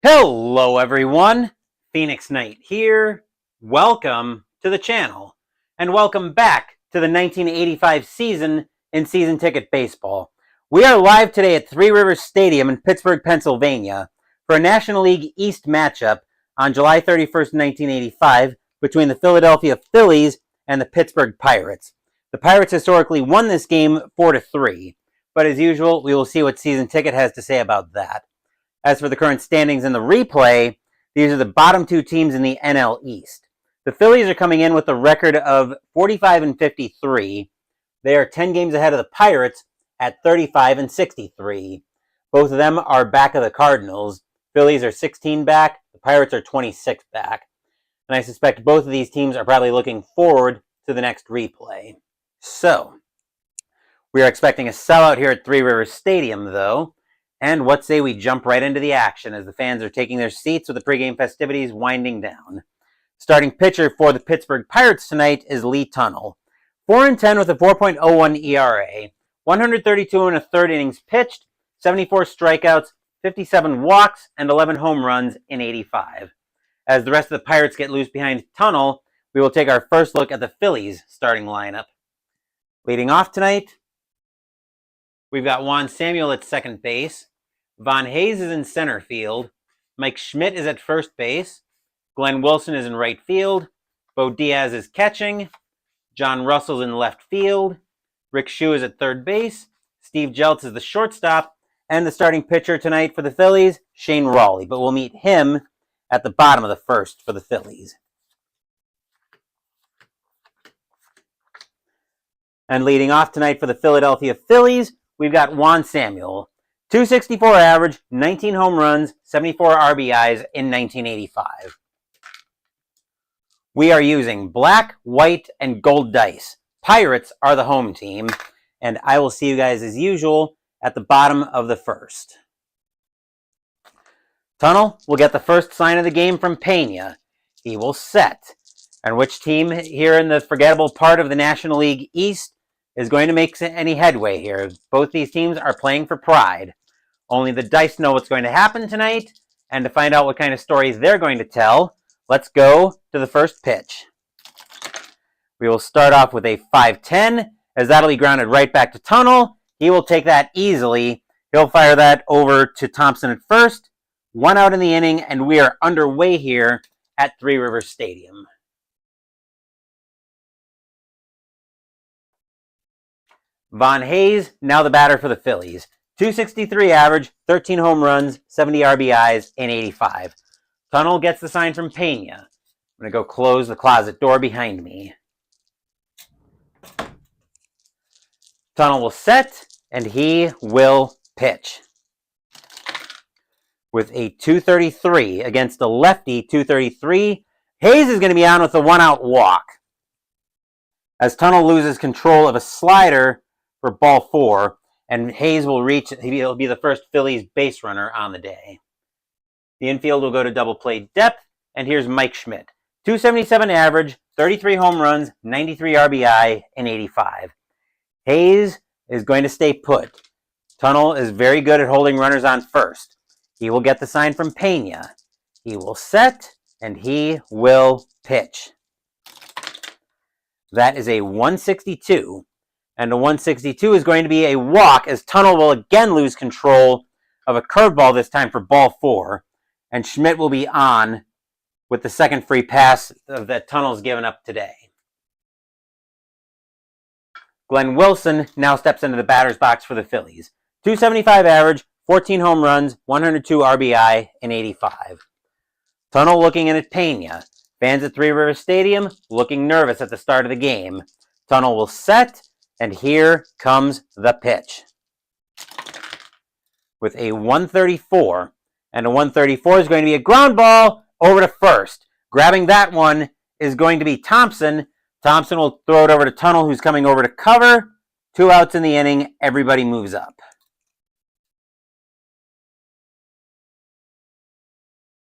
Hello everyone, Phoenix Knight here. Welcome to the channel, and welcome back to the 1985 season in Season Ticket Baseball. We are live today at Three Rivers Stadium in Pittsburgh, Pennsylvania for a National League East matchup on July 31st, 1985 between the Philadelphia Phillies and the Pittsburgh Pirates. The Pirates historically won this game 4-3, but as usual, we will see what Season Ticket has to say about that. As for the current standings in the replay, these are the bottom two teams in the NL East. The Phillies are coming in with a record of 45-53. They are 10 games ahead of the Pirates at 35-63. Both of them are back of the Cardinals. Phillies are 16 back, the Pirates are 26 back. And I suspect both of these teams are probably looking forward to the next replay. So, we are expecting a sellout here at Three Rivers Stadium, though. And what say we jump right into the action as the fans are taking their seats with the pregame festivities winding down. Starting pitcher for the Pittsburgh Pirates tonight is Lee Tunnell. 4-10 with a 4.01 ERA, 132 and a third innings pitched, 74 strikeouts, 57 walks, and 11 home runs in 85. As the rest of the Pirates get loose behind Tunnell, we will take our first look at the Phillies starting lineup. Leading off tonight, we've got Juan Samuel at second base. Von Hayes is in center field. Mike Schmidt is at first base. Glenn Wilson is in right field. Bo Diaz is catching. John Russell's in left field. Rick Shue is at third base. Steve Jeltz is the shortstop. And the starting pitcher tonight for the Phillies, Shane Rawley. But we'll meet him at the bottom of the first for the Phillies. And leading off tonight for the Philadelphia Phillies, we've got Juan Samuel. 264 average, 19 home runs, 74 RBIs in 1985. We are using black, white, and gold dice. Pirates are the home team, and I will see you guys as usual at the bottom of the first. Tunnell will get the first sign of the game from Pena. He will set. And which team here in the forgettable part of the National League East is going to make any headway here? Both these teams are playing for pride. Only the dice know what's going to happen tonight, and to find out what kind of stories they're going to tell, let's go to the first pitch. We will start off with a 5-10, as that'll be grounded right back to Tunnell. He will take that easily. He'll fire that over to Thompson at first. 1 out in the inning, and we are underway here at Three Rivers Stadium. Von Hayes, now the batter for the Phillies. 263 average, 13 home runs, 70 RBIs in 85. Tunnell gets the sign from Pena. I'm going to go close the closet door behind me. Tunnell will set, and he will pitch. With a 233 against a lefty 233, Hayes is going to be on with a 1-out walk. As Tunnell loses control of a slider for ball 4, and Hayes will reach, he'll be the first Phillies base runner on the day. The infield will go to double play depth, and here's Mike Schmidt. 277 average, 33 home runs, 93 RBI in 85. Hayes is going to stay put. Tunnell is very good at holding runners on first. He will get the sign from Pena. He will set, and he will pitch. That is a 162. And the 162 is going to be a walk, as Tunnell will again lose control of a curveball, this time for ball 4. And Schmidt will be on with the second free pass that Tunnell's given up today. Glenn Wilson now steps into the batter's box for the Phillies. 275 average, 14 home runs, 102 RBI in 85. Tunnell looking in at Pena. Fans at Three Rivers Stadium looking nervous at the start of the game. Tunnell will set. And here comes the pitch. With a 134. And a 134 is going to be a ground ball over to first. Grabbing that one is going to be Thompson. Thompson will throw it over to Tunnell, who's coming over to cover. 2 outs in the inning. Everybody moves up.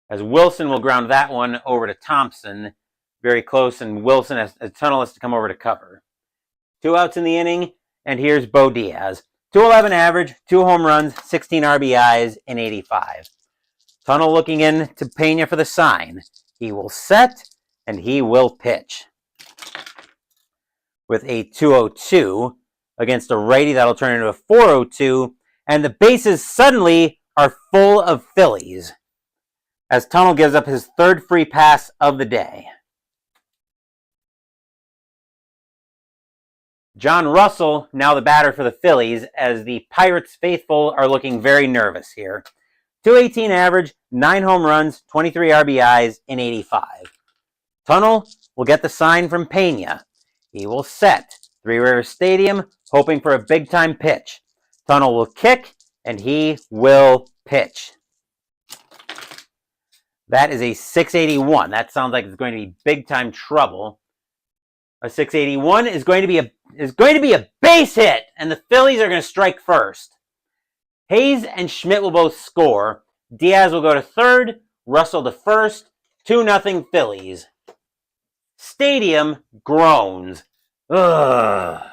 As Wilson will ground that one over to Thompson. Very close, and Tunnell has to come over to cover. 2 outs in the inning, and here's Bo Diaz. 211 average, 2 home runs, 16 RBIs in 85. Tunnel looking in to Pena for the sign. He will set, and he will pitch. With a 2-0-2 against a righty, that'll turn into a 4-0-2, and the bases suddenly are full of Phillies as Tunnel gives up his third free pass of the day. John Russell, now the batter for the Phillies, as the Pirates faithful are looking very nervous here. 218 average, 9 home runs, 23 RBIs in 85. Tunnel will get the sign from Pena. He will set. Three Rivers Stadium, hoping for a big-time pitch. Tunnel will kick, and he will pitch. That is a 681. That sounds like it's going to be big-time trouble. A 681 is going to be a base hit, and the Phillies are going to strike first. Hayes and Schmidt will both score. Diaz will go to third, Russell to first. 2-0 Phillies. Stadium groans. Ugh.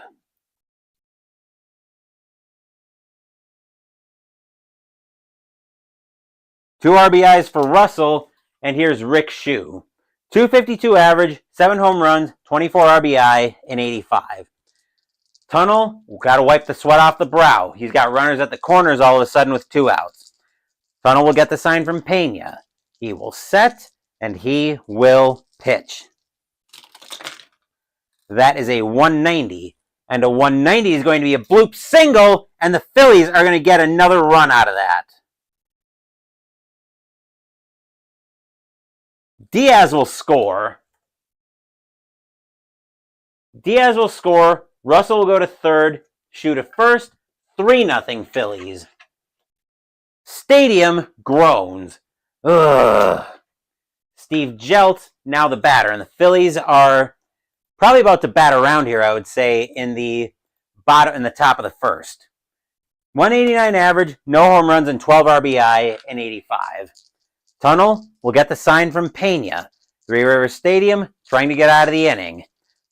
Two RBIs for Russell, and here's Rick Shue. 252 average, 7 home runs, 24 RBI in 85. Tunnel, got to wipe the sweat off the brow. He's got runners at the corners all of a sudden with 2 outs. Tunnel will get the sign from Pena. He will set, and he will pitch. That is a 190, and a 190 is going to be a bloop single, and the Phillies are going to get another run out of that. Diaz will score. Russell will go to third, Shue to first. 3-0 Phillies. Stadium groans. Ugh. Steve Jeltz, now the batter, and the Phillies are probably about to bat around here, I would say, in the top of the first. 189 average, no home runs, and 12 RBI in 85. Tunnel will get the sign from Pena. Three Rivers Stadium, trying to get out of the inning.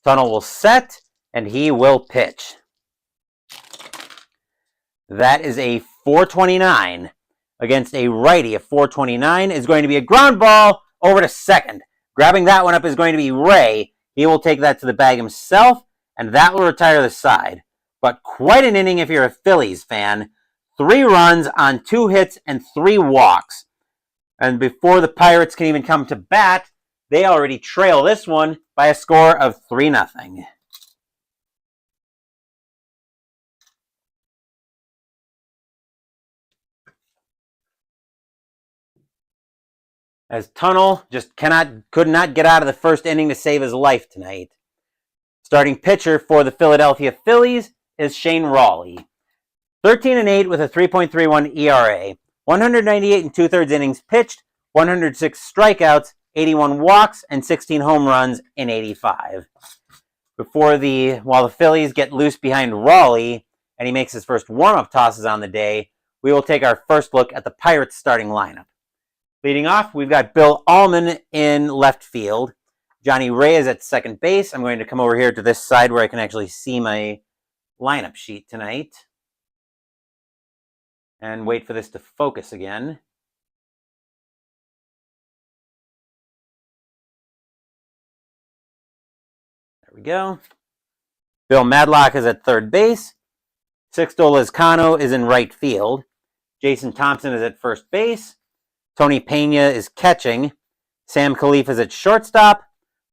Tunnel will set, and he will pitch. That is a 429 against a righty. A 429 is going to be a ground ball over to second. Grabbing that one up is going to be Ray. He will take that to the bag himself, and that will retire the side. But quite an inning if you're a Phillies fan. 3 runs on 2 hits and 3 walks. And before the Pirates can even come to bat, they already trail this one by a score of 3-0. As Tunnel just could not get out of the first inning to save his life tonight. Starting pitcher for the Philadelphia Phillies is Shane Rawley. 13-8 with a 3.31 ERA. 198 and 2/3 innings pitched, 106 strikeouts, 81 walks, and 16 home runs in 85. While the Phillies get loose behind Rawley, and he makes his first warm-up tosses on the day, we will take our first look at the Pirates starting lineup. Leading off, we've got Bill Allman in left field. Johnny Ray is at second base. I'm going to come over here to this side where I can actually see my lineup sheet tonight. And wait for this to focus again. There we go. Bill Madlock is at third base. Sixto Lizcano is in right field. Jason Thompson is at first base. Tony Pena is catching. Sam Khalif is at shortstop.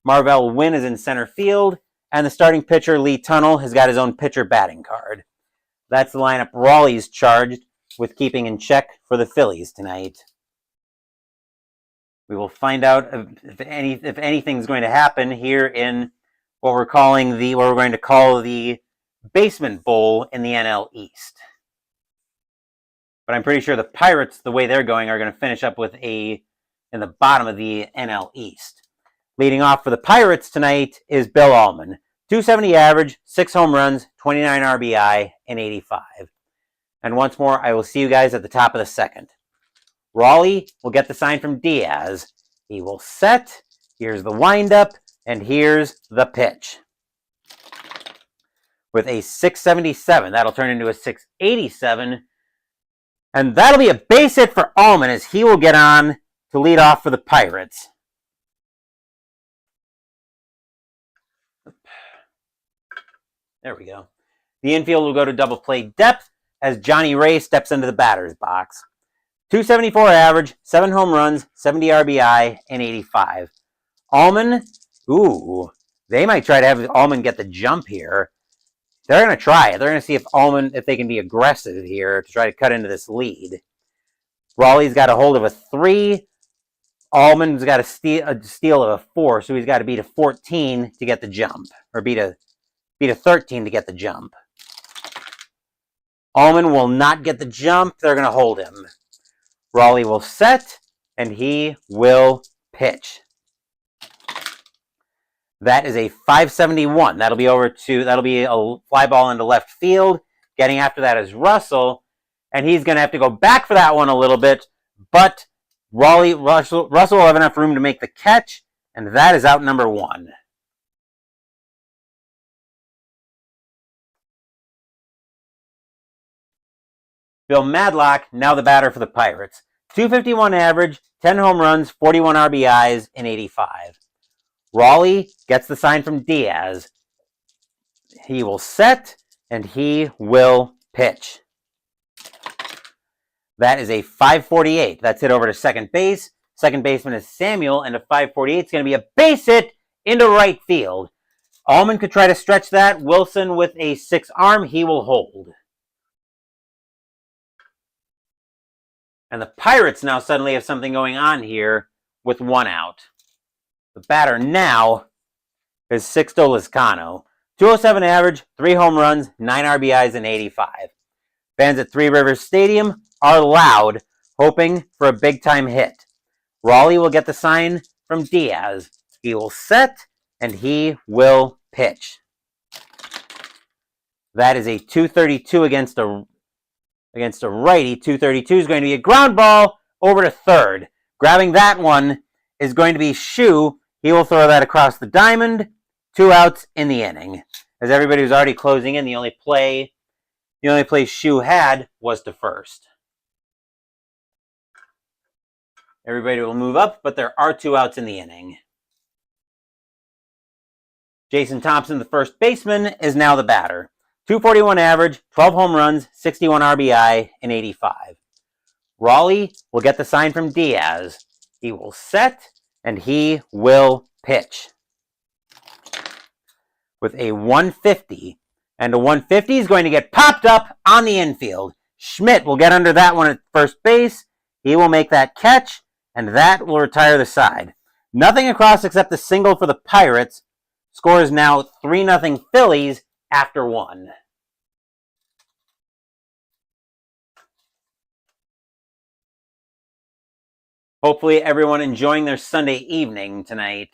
Marvell Wynn is in center field. And the starting pitcher, Lee Tunnel, has got his own pitcher batting card. That's the lineup Rawley's charged with keeping in check for the Phillies tonight. We will find out if anything's going to happen here in what we're going to call the Basement Bowl in the NL East. But I'm pretty sure the Pirates, the way they're going, are going to finish up in the bottom of the NL East. Leading off for the Pirates tonight is Bill Allman. 270 average, 6 home runs, 29 RBI, and 85. And once more, I will see you guys at the top of the second. Rawley will get the sign from Diaz. He will set. Here's the windup, and here's the pitch. With a 677, that'll turn into a 687. And that'll be a base hit for Allman as he will get on to lead off for the Pirates. There we go. The infield will go to double play depth as Johnny Ray steps into the batter's box. 274 average, 7 home runs, 70 RBI, and 85. Allman, they might try to have Allman get the jump here. They're going to try it. They're going to see if they can be aggressive here to try to cut into this lead. Raleigh's got a hold of a 3. Allman's got a steal of a 4, so he's got to beat a 14 to get the jump, or beat a 13 to get the jump. Allman will not get the jump. They're going to hold him. Raleigh will set, and he will pitch. That is a 571. That'll be a fly ball into left field. Getting after that is Russell, and he's going to have to go back for that one a little bit, but Russell will have enough room to make the catch, and that is out number 1. Bill Madlock, now the batter for the Pirates. 251 average, 10 home runs, 41 RBIs, and 85. Raleigh gets the sign from Diaz. He will set, and he will pitch. That is a 548. That's hit over to second base. Second baseman is Samuel, and a 548 is going to be a base hit into right field. Allman could try to stretch that. Wilson with a 6 arm, he will hold. And the Pirates now suddenly have something going on here with 1 out. The batter now is Sixto Lizcano. 207 average, 3 home runs, 9 RBIs, and 85. Fans at Three Rivers Stadium are loud, hoping for a big-time hit. Raleigh will get the sign from Diaz. He will set, and he will pitch. That is a 232 against a righty. 232 is going to be a ground ball over to third. Grabbing that one is going to be Shu. He will throw that across the diamond. 2 outs in the inning. As everybody was already closing in, the only play Shu had was to first. Everybody will move up, but there are 2 outs in the inning. Jason Thompson, the first baseman, is now the batter. 241 average, 12 home runs, 61 RBI, and 85. Raleigh will get the sign from Diaz. He will set, and he will pitch. With a 150. And a 150 is going to get popped up on the infield. Schmidt will get under that one at first base. He will make that catch, and that will retire the side. Nothing across except the single for the Pirates. Score is now 3-0 Phillies after 1. Hopefully everyone enjoying their Sunday evening tonight.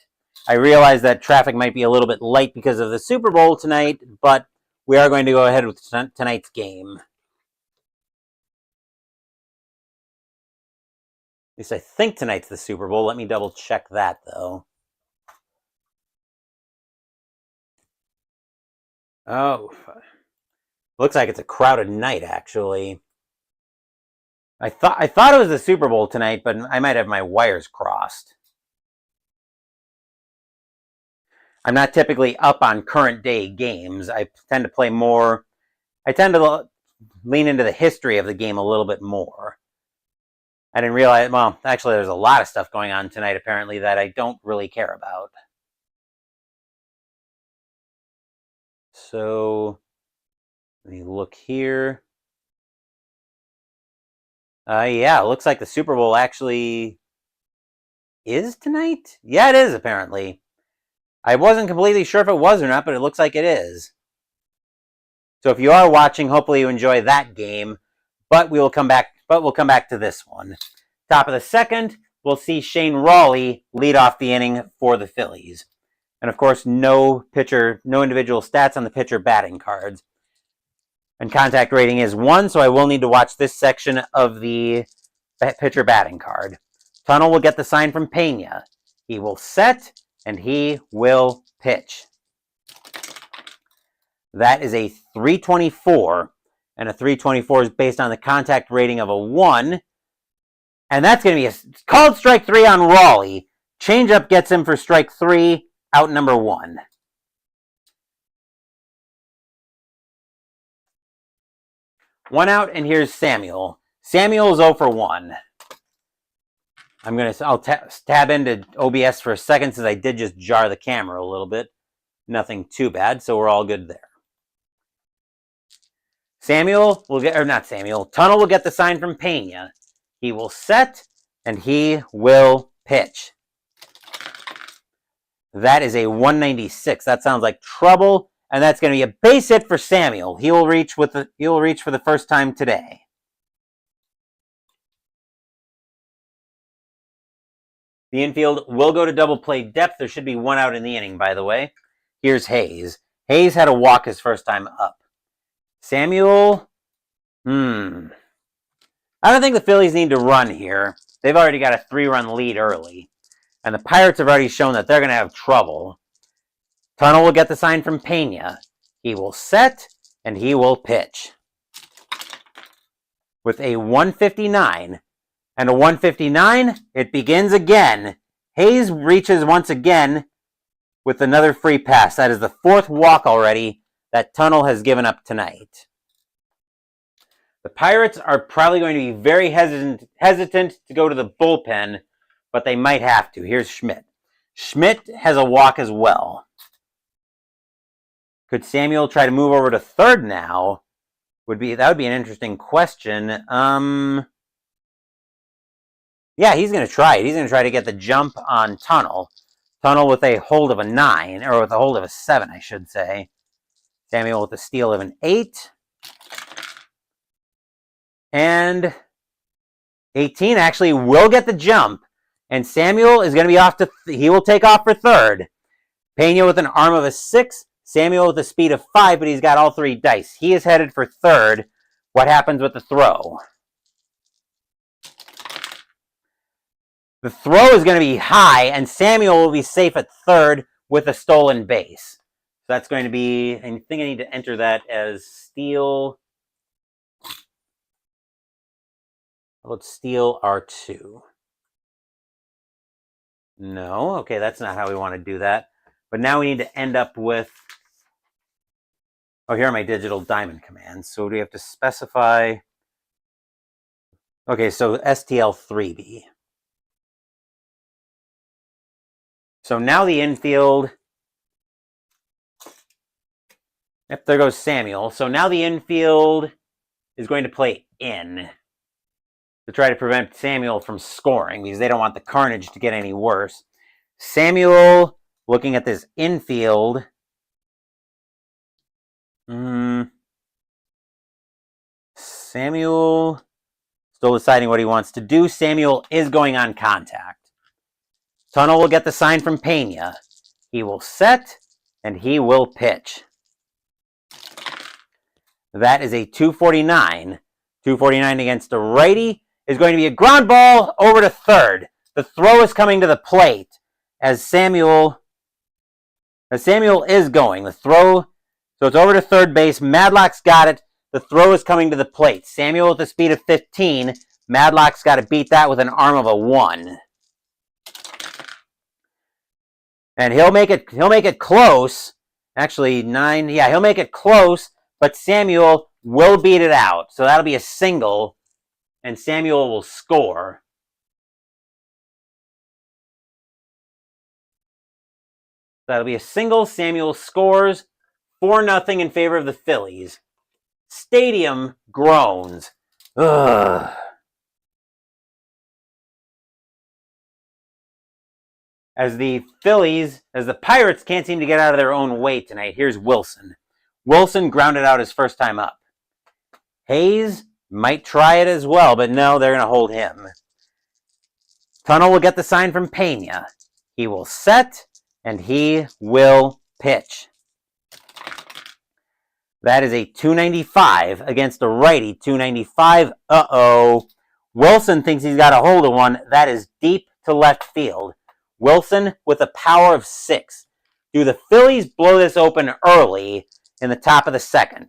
I realize that traffic might be a little bit light because of the Super Bowl tonight, but we are going to go ahead with tonight's game. At least I think tonight's the Super Bowl. Let me double check that, though. Oh, looks like it's a crowded night, actually. I thought it was the Super Bowl tonight, but I might have my wires crossed. I'm not typically up on current day games. I tend to lean into the history of the game a little bit more. I didn't realize, well, actually there's a lot of stuff going on tonight apparently that I don't really care about. So, let me look here. Yeah, it looks like the Super Bowl actually is tonight? Yeah, it is apparently. I wasn't completely sure if it was or not, but it looks like it is. So if you are watching, hopefully you enjoy that game. But we'll come back to this one. Top of the second, we'll see Shane Raleigh lead off the inning for the Phillies. And of course, no individual stats on the pitcher batting cards. And contact rating is 1, so I will need to watch this section of the pitcher batting card. Tunnel will get the sign from Pena. He will set, and he will pitch. That is a 324. And a 324 is based on the contact rating of a 1. And that's going to be a called strike 3 on Raleigh. Changeup gets him for strike 3, out number 1. One out, and here's Samuel. Samuel's 0 for 1. I'll tab into OBS for a second since I did just jar the camera a little bit. Nothing too bad, so we're all good there. Tunnel will get the sign from Pena. He will set, and he will pitch. That is a 196. That sounds like trouble, and that's going to be a base hit for Samuel. He will reach for the first time today. The infield will go to double play depth. There should be 1 out in the inning, by the way. Here's Hayes. Hayes had a walk his first time up. Samuel, I don't think the Phillies need to run here. They've already got a 3-run lead early. And the Pirates have already shown that they're going to have trouble. Tunnel will get the sign from Pena. He will set, and he will pitch. With a 159 and a 159, it begins again. Hayes reaches once again with another free pass. That is the 4th walk already that Tunnel has given up tonight. The Pirates are probably going to be very hesitant to go to the bullpen, but they might have to. Here's Schmidt. Schmidt has a walk as well. Could Samuel try to move over to third now? That would be an interesting question. Yeah, he's going to try it. He's going to try to get the jump on Tunnel. Tunnel with a hold of a 9, or with a hold of a 7, I should say. Samuel with a steal of an 8. And 18 actually will get the jump. And Samuel is going to be he will take off for third. Pena with an arm of a 6. Samuel with a speed of 5, but he's got all 3 dice. He is headed for third. What happens with the throw? The throw is going to be high, and Samuel will be safe at third with a stolen base. So that's going to be, I think I need to enter that as steal. Let's steal R2. No, okay, that's not how we want to do that. But now we need to end up with, here are my digital diamond commands. So do we have to specify? Okay, so STL3B. So now the infield, yep, there goes Samuel. So now the infield is going to play in to try to prevent Samuel from scoring because they don't want the carnage to get any worse. Samuel, looking at this infield, Samuel still deciding what he wants to do. Samuel is going on contact. Tunnel will get the sign from Pena. He will set, and he will pitch. That is a 249. 249 against a righty is going to be a ground ball over to third. The throw is coming to the plate as Samuel is going. The throw, so it's over to third base. Madlock's got it. The throw is coming to the plate. Samuel with a speed of 15. Madlock's got to beat that with an arm of a 1. And he'll make it close. Actually, 9. Yeah, he'll make it close, but Samuel will beat it out. So that'll be a single, and Samuel will score. That'll be a single. Samuel scores 4-0 in favor of the Phillies. Stadium groans. Ugh. As the Pirates can't seem to get out of their own way tonight. Here's Wilson. Wilson grounded out his first time up. Hayes might try it as well, but no, they're going to hold him. Tunnel will get the sign from Pena. He will set, and he will pitch. That is a 295 against a righty. 295. Uh-oh. Wilson thinks he's got a hold of one. That is deep to left field. Wilson with a power of 6. Do the Phillies blow this open early in the top of the second?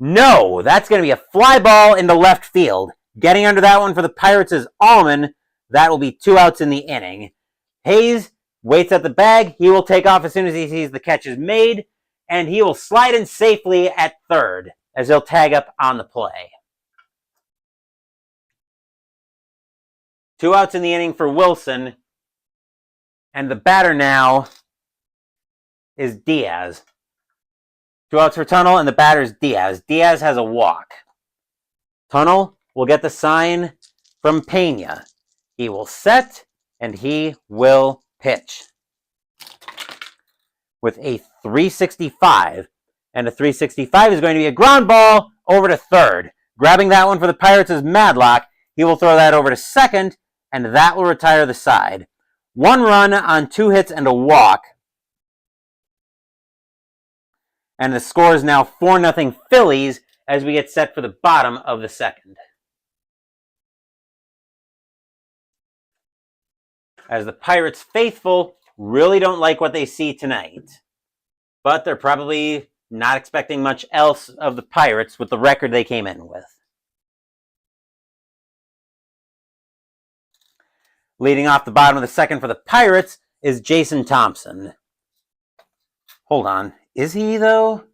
No, that's going to be a fly ball into left field. Getting under that one for the Pirates is Allman. That will be 2 outs in the inning. Hayes waits at the bag. He will take off as soon as he sees the catch is made, and he will slide in safely at third as he'll tag up on the play. 2 outs in the inning for Wilson, and the batter now is Diaz. 2 outs for Tunnel, and the batter is Diaz. Diaz has a walk. Tunnel will get the sign from Pena. He will set, and he will pitch. With a 365, and a 365 is going to be a ground ball over to third. Grabbing that one for the Pirates is Madlock. He will throw that over to second, and that will retire the side. 1 run on 2 hits and a walk. And the score is now 4-0 Phillies as we get set for the bottom of the second. As the Pirates faithful really don't like what they see tonight. But they're probably not expecting much else of the Pirates with the record they came in with. Leading off the bottom of the second for the Pirates is Jason Thompson. Hold on. Is he, though?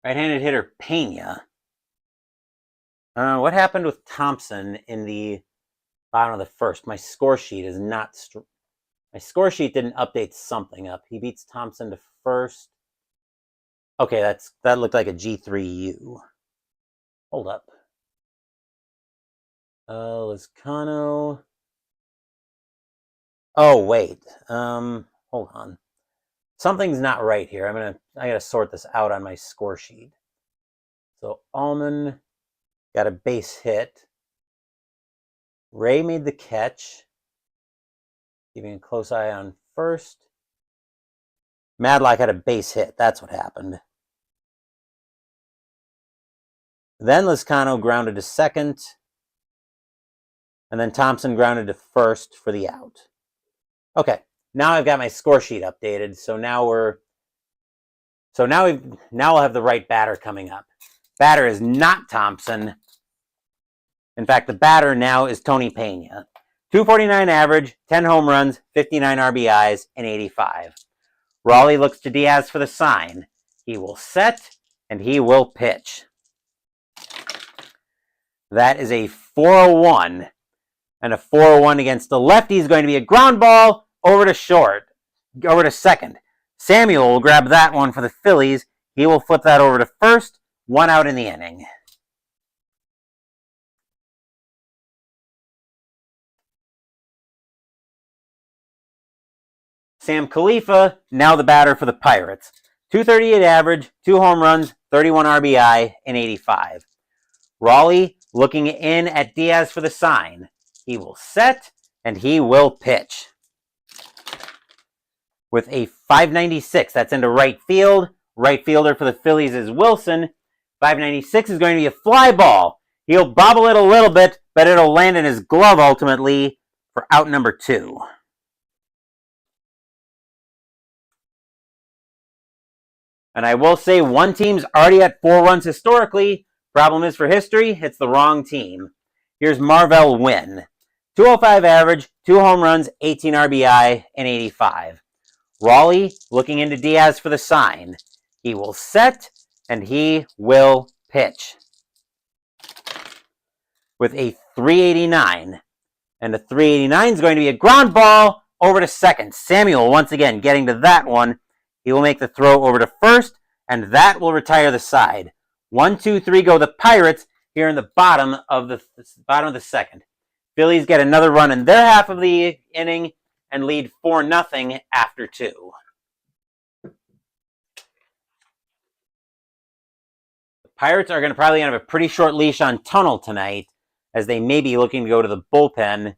Right-handed hitter Pena. What happened with Thompson in the bottom of the first? My score sheet is not... My score sheet didn't update something up. He beats Thompson to first. Okay, that looked like a G3U. Hold up. Lizcano. Oh, wait. Hold on. Something's not right here. I gotta sort this out on my score sheet. So Allman got a base hit. Ray made the catch. Keeping a close eye on first. Madlock had a base hit. That's what happened. Then Lizcano grounded to second. And then Thompson grounded to first for the out. Okay. Now I've got my score sheet updated, so now we'll have the right batter coming up. Batter is not Thompson. In fact, the batter now is Tony Pena. 249 average, 10 home runs, 59 RBIs, and 85. Raleigh looks to Diaz for the sign. He will set, and he will pitch. That is a 401, and a 401 against the lefty is going to be a ground ball over to second. Samuel will grab that one for the Phillies. He will flip that over to first. 1 out in the inning. Sam Khalifa, now the batter for the Pirates. 238 average, 2 home runs, 31 RBI, and 85. Raleigh looking in at Diaz for the sign. He will set, and he will pitch. With a 596, that's into right field. Right fielder for the Phillies is Wilson. 596 is going to be a fly ball. He'll bobble it a little bit, but it'll land in his glove ultimately for out number 2. And I will say one team's already at 4 runs historically. Problem is for history, it's the wrong team. Here's Marvell Wynn. 205 average, 2 home runs, 18 RBI, and 85. Raleigh looking into Diaz for the sign. He will set, and he will pitch. With a 389. And the 389 is going to be a ground ball over to second. Samuel, once again, getting to that one. He will make the throw over to first, and that will retire the side. 1, 2, 3 go the Pirates here in the bottom of the second. Phillies get another run in their half of the inning and lead 4-0 after 2. The Pirates are going to probably have a pretty short leash on Tunnel tonight, as they may be looking to go to the bullpen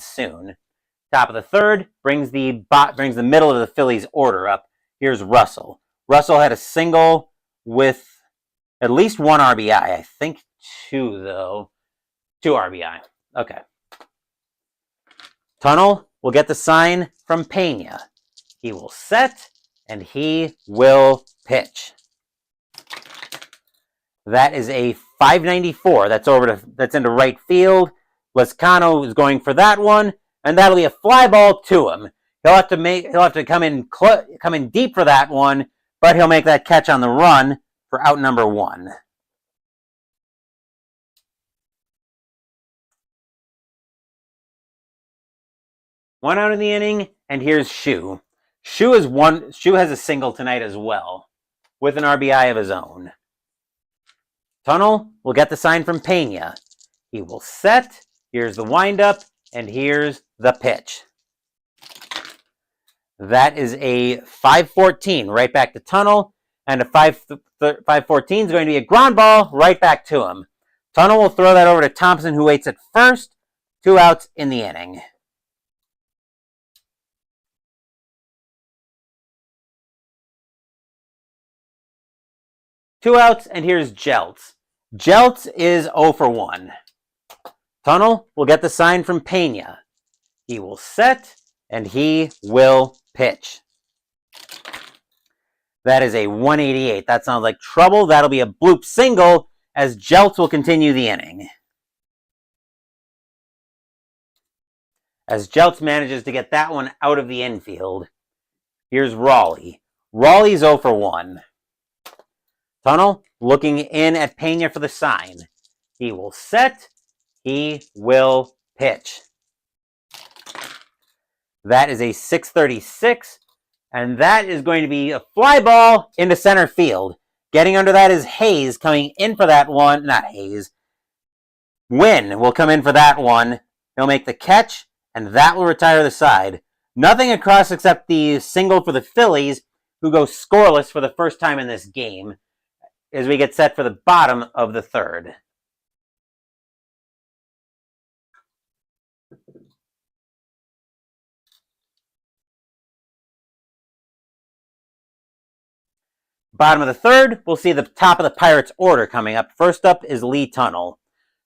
soon. Top of the third brings the middle of the Phillies order up. Here's Russell. Russell had a single with at least 1 RBI. I think 2, though. 2 RBI. Okay. Tunnel will get the sign from Pena. He will set, and he will pitch. That is a 594. That's into right field. Lescano is going for that one, and that'll be a fly ball to him. He'll have to come in deep for that one, but he'll make that catch on the run for out number 1. One out of the inning, and here's Shu. Shu has a single tonight as well, with an RBI of his own. Tunnel will get the sign from Pena. He will set. Here's the windup, and here's the pitch. That is a 514 right back to Tunnel, and a 514 is going to be a ground ball right back to him. Tunnel will throw that over to Thompson, who waits at first. 2 outs in the inning. Two outs, and here's Jeltz. Jeltz is 0 for 1. Tunnel will get the sign from Pena. He will set, and he will pitch. That is a 188. That sounds like trouble. That'll be a bloop single, as Jeltz will continue the inning. As Jeltz manages to get that one out of the infield. Here's Raleigh. Raleigh's 0 for 1. Tunnel looking in at Pena for the sign. He will set. He will pitch. That is a 636, and that is going to be a fly ball into center field. Getting under that is Hayes coming in for that one. Not Hayes. Wynn will come in for that one. He'll make the catch, and that will retire the side. Nothing across except the single for the Phillies, who go scoreless for the first time in this game, as we get set for the bottom of the 3rd. Bottom of the 3rd, we'll see the top of the Pirates order coming up. First up is Lee Tunnel.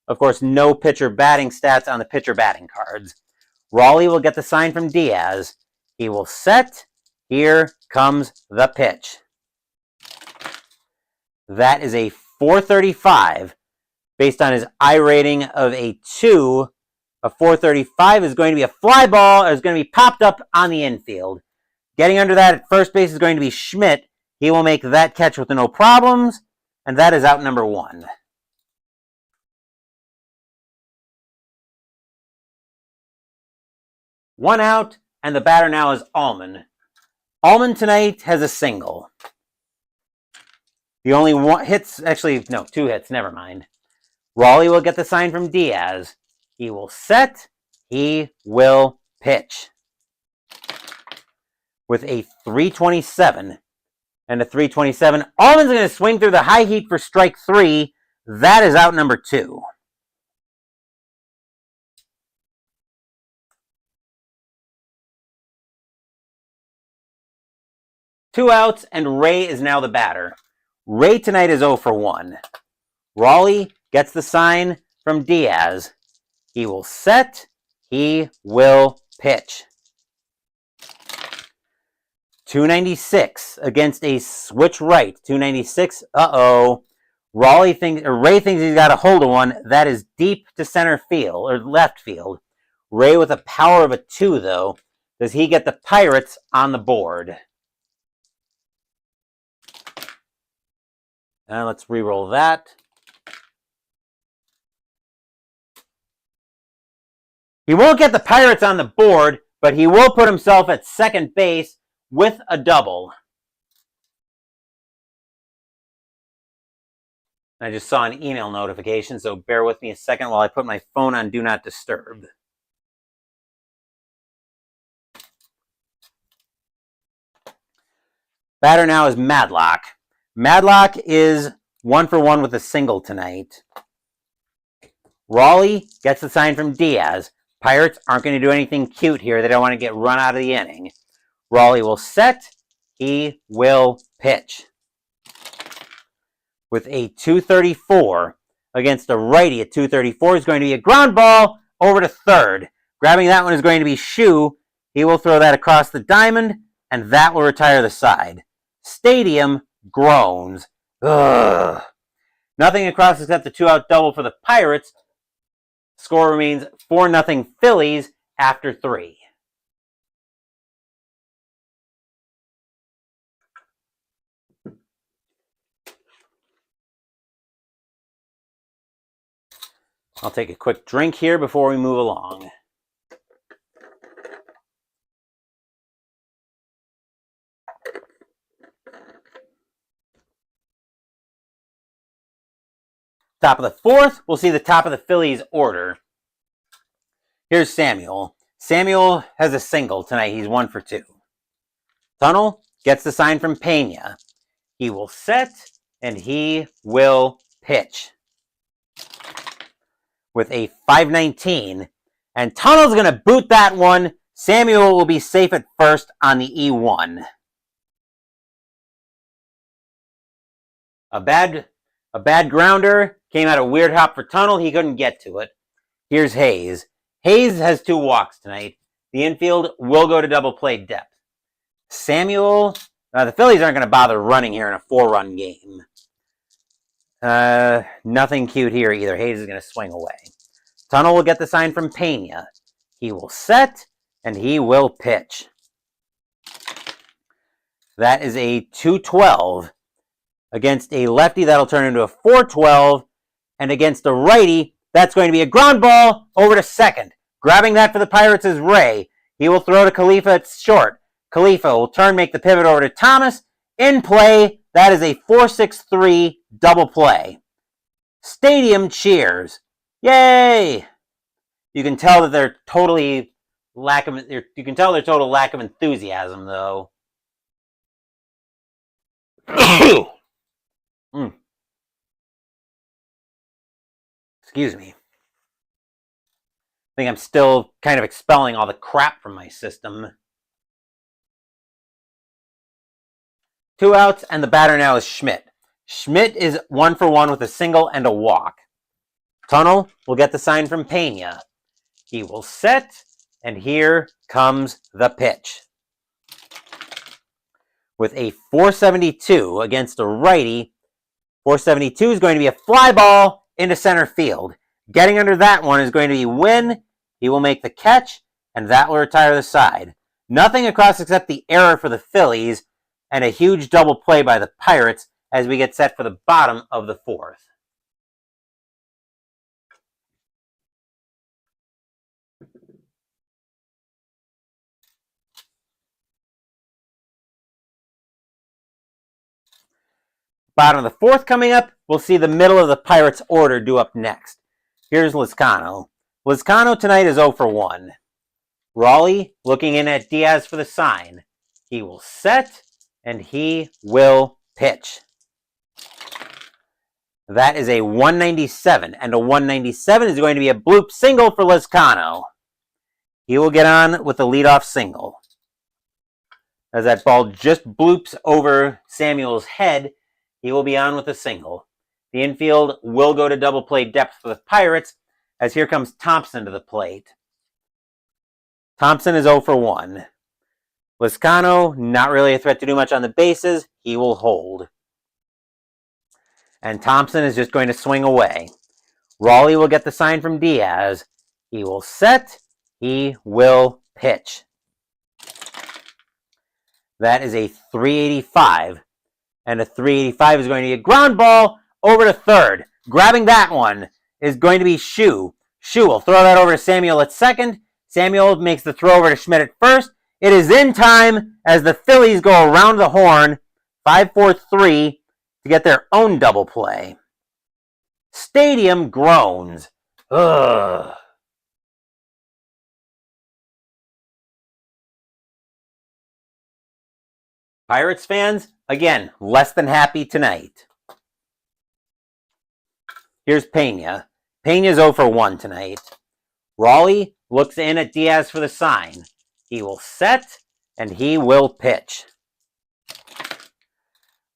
Of course, no pitcher batting stats on the pitcher batting cards. Raleigh will get the sign from Diaz. He will set. Here comes the pitch. That is a 435. Based on his I rating of a 2, a 435 is going to be a fly ball, or is going to be popped up on the infield. Getting under that at first base is going to be Schmidt. He will make that catch with no problems, and that is out number 1. One out, and the batter now is Allman. Allman tonight has a single. The only one hits, actually, no, 2 hits, never mind. Raleigh will get the sign from Diaz. He will set. He will pitch. With a 327 and a 327, Allman's going to swing through the high heat for strike 3. That is out number 2. Two outs, and Ray is now the batter. Ray tonight is 0 for 1. Raleigh gets the sign from Diaz. He will set. He will pitch. 296 against a switch right. 296. Uh-oh. Ray thinks he's got a hold of one. That is deep to center field, or left field. Ray with a power of a 2, though. Does he get the Pirates on the board? Let's re-roll that. He won't get the Pirates on the board, but he will put himself at second base with a double. I just saw an email notification, so bear with me a second while I put my phone on Do Not Disturb. Batter now is Madlock. Madlock is 1 for 1 with a single tonight. Raleigh gets the sign from Diaz. Pirates aren't going to do anything cute here. They don't want to get run out of the inning. Raleigh will set. He will pitch. With a 234 against a righty at 234 is going to be a ground ball over to third. Grabbing that one is going to be Shu. He will throw that across the diamond, and that will retire the side. Stadium groans. Ugh. Nothing across except the 2-out double for the Pirates. Score remains 4-0 Phillies after 3. I'll take a quick drink here before we move along. Top of the 4th, we'll see the top of the Phillies order. Here's Samuel. Samuel has a single tonight. He's 1 for 2. Tunnel gets the sign from Pena. He will set, and he will pitch. With a 5-19. And Tunnel's going to boot that one. Samuel will be safe at first on the E1. A bad grounder. Came out a weird hop for Tunnel. He couldn't get to it. Here's Hayes. Hayes has 2 walks tonight. The infield will go to double play depth. Samuel, the Phillies aren't going to bother running here in a 4-run game. Nothing cute here either. Hayes is going to swing away. Tunnel will get the sign from Pena. He will set, and he will pitch. That is a 2-12. Against a lefty, that'll turn into a 4-12. And against a righty, that's going to be a ground ball over to second. Grabbing that for the Pirates is Ray. He will throw to Khalifa at short. Khalifa will make the pivot over to Thomas. In play, that is a 4-6-3 double play. Stadium cheers. Yay! You can tell that they're total lack of enthusiasm, though. Excuse me. I think I'm still kind of expelling all the crap from my system. 2 outs, and the batter now is Schmidt. Schmidt is 1 for 1 with a single and a walk. Tunnel will get the sign from Pena. He will set, and here comes the pitch. With a 472 against a righty, 472 is going to be a fly ball into center field. Getting under that one is going to be Wynn. He will make the catch, and that will retire the side. Nothing across except the error for the Phillies, and a huge double play by the Pirates as we get set for the bottom of the 4th. Bottom of the 4th coming up, we'll see the middle of the Pirates order due up next. Here's Lizcano. Lizcano tonight is 0 for 1. Raleigh looking in at Diaz for the sign. He will set, and he will pitch. That is a 197, and a 197 is going to be a bloop single for Lizcano. He will get on with the leadoff single. As that ball just bloops over Samuel's head, he will be on with a single. The infield will go to double play depth for the Pirates, as here comes Thompson to the plate. Thompson is 0 for 1. Lizcano, not really a threat to do much on the bases. He will hold. And Thompson is just going to swing away. Raleigh will get the sign from Diaz. He will set. He will pitch. That is a 385. And a 385 is going to be a ground ball over to third. Grabbing that one is going to be Shu. Shu will throw that over to Samuel at second. Samuel makes the throw over to Schmidt at first. It is in time as the Phillies go around the horn, 5-4-3, to get their own double play. Stadium groans. Ugh. Pirates fans, again, less than happy tonight. Here's Pena. Pena's 0 for 1 tonight. Raleigh looks in at Diaz for the sign. He will set, and he will pitch.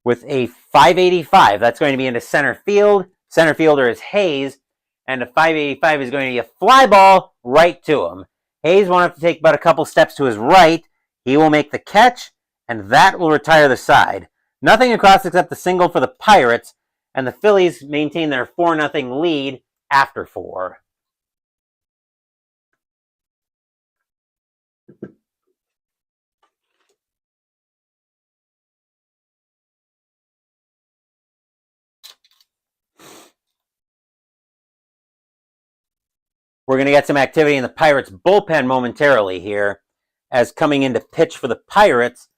With a 585, that's going to be into center field. Center fielder is Hayes, and a 585 is going to be a fly ball right to him. Hayes won't have to take but a couple steps to his right. He will make the catch, and that will retire the side. Nothing across except the single for the Pirates, and the Phillies maintain their 4-0 lead after 4. We're going to get some activity in the Pirates bullpen momentarily here, as coming in to pitch for the Pirates.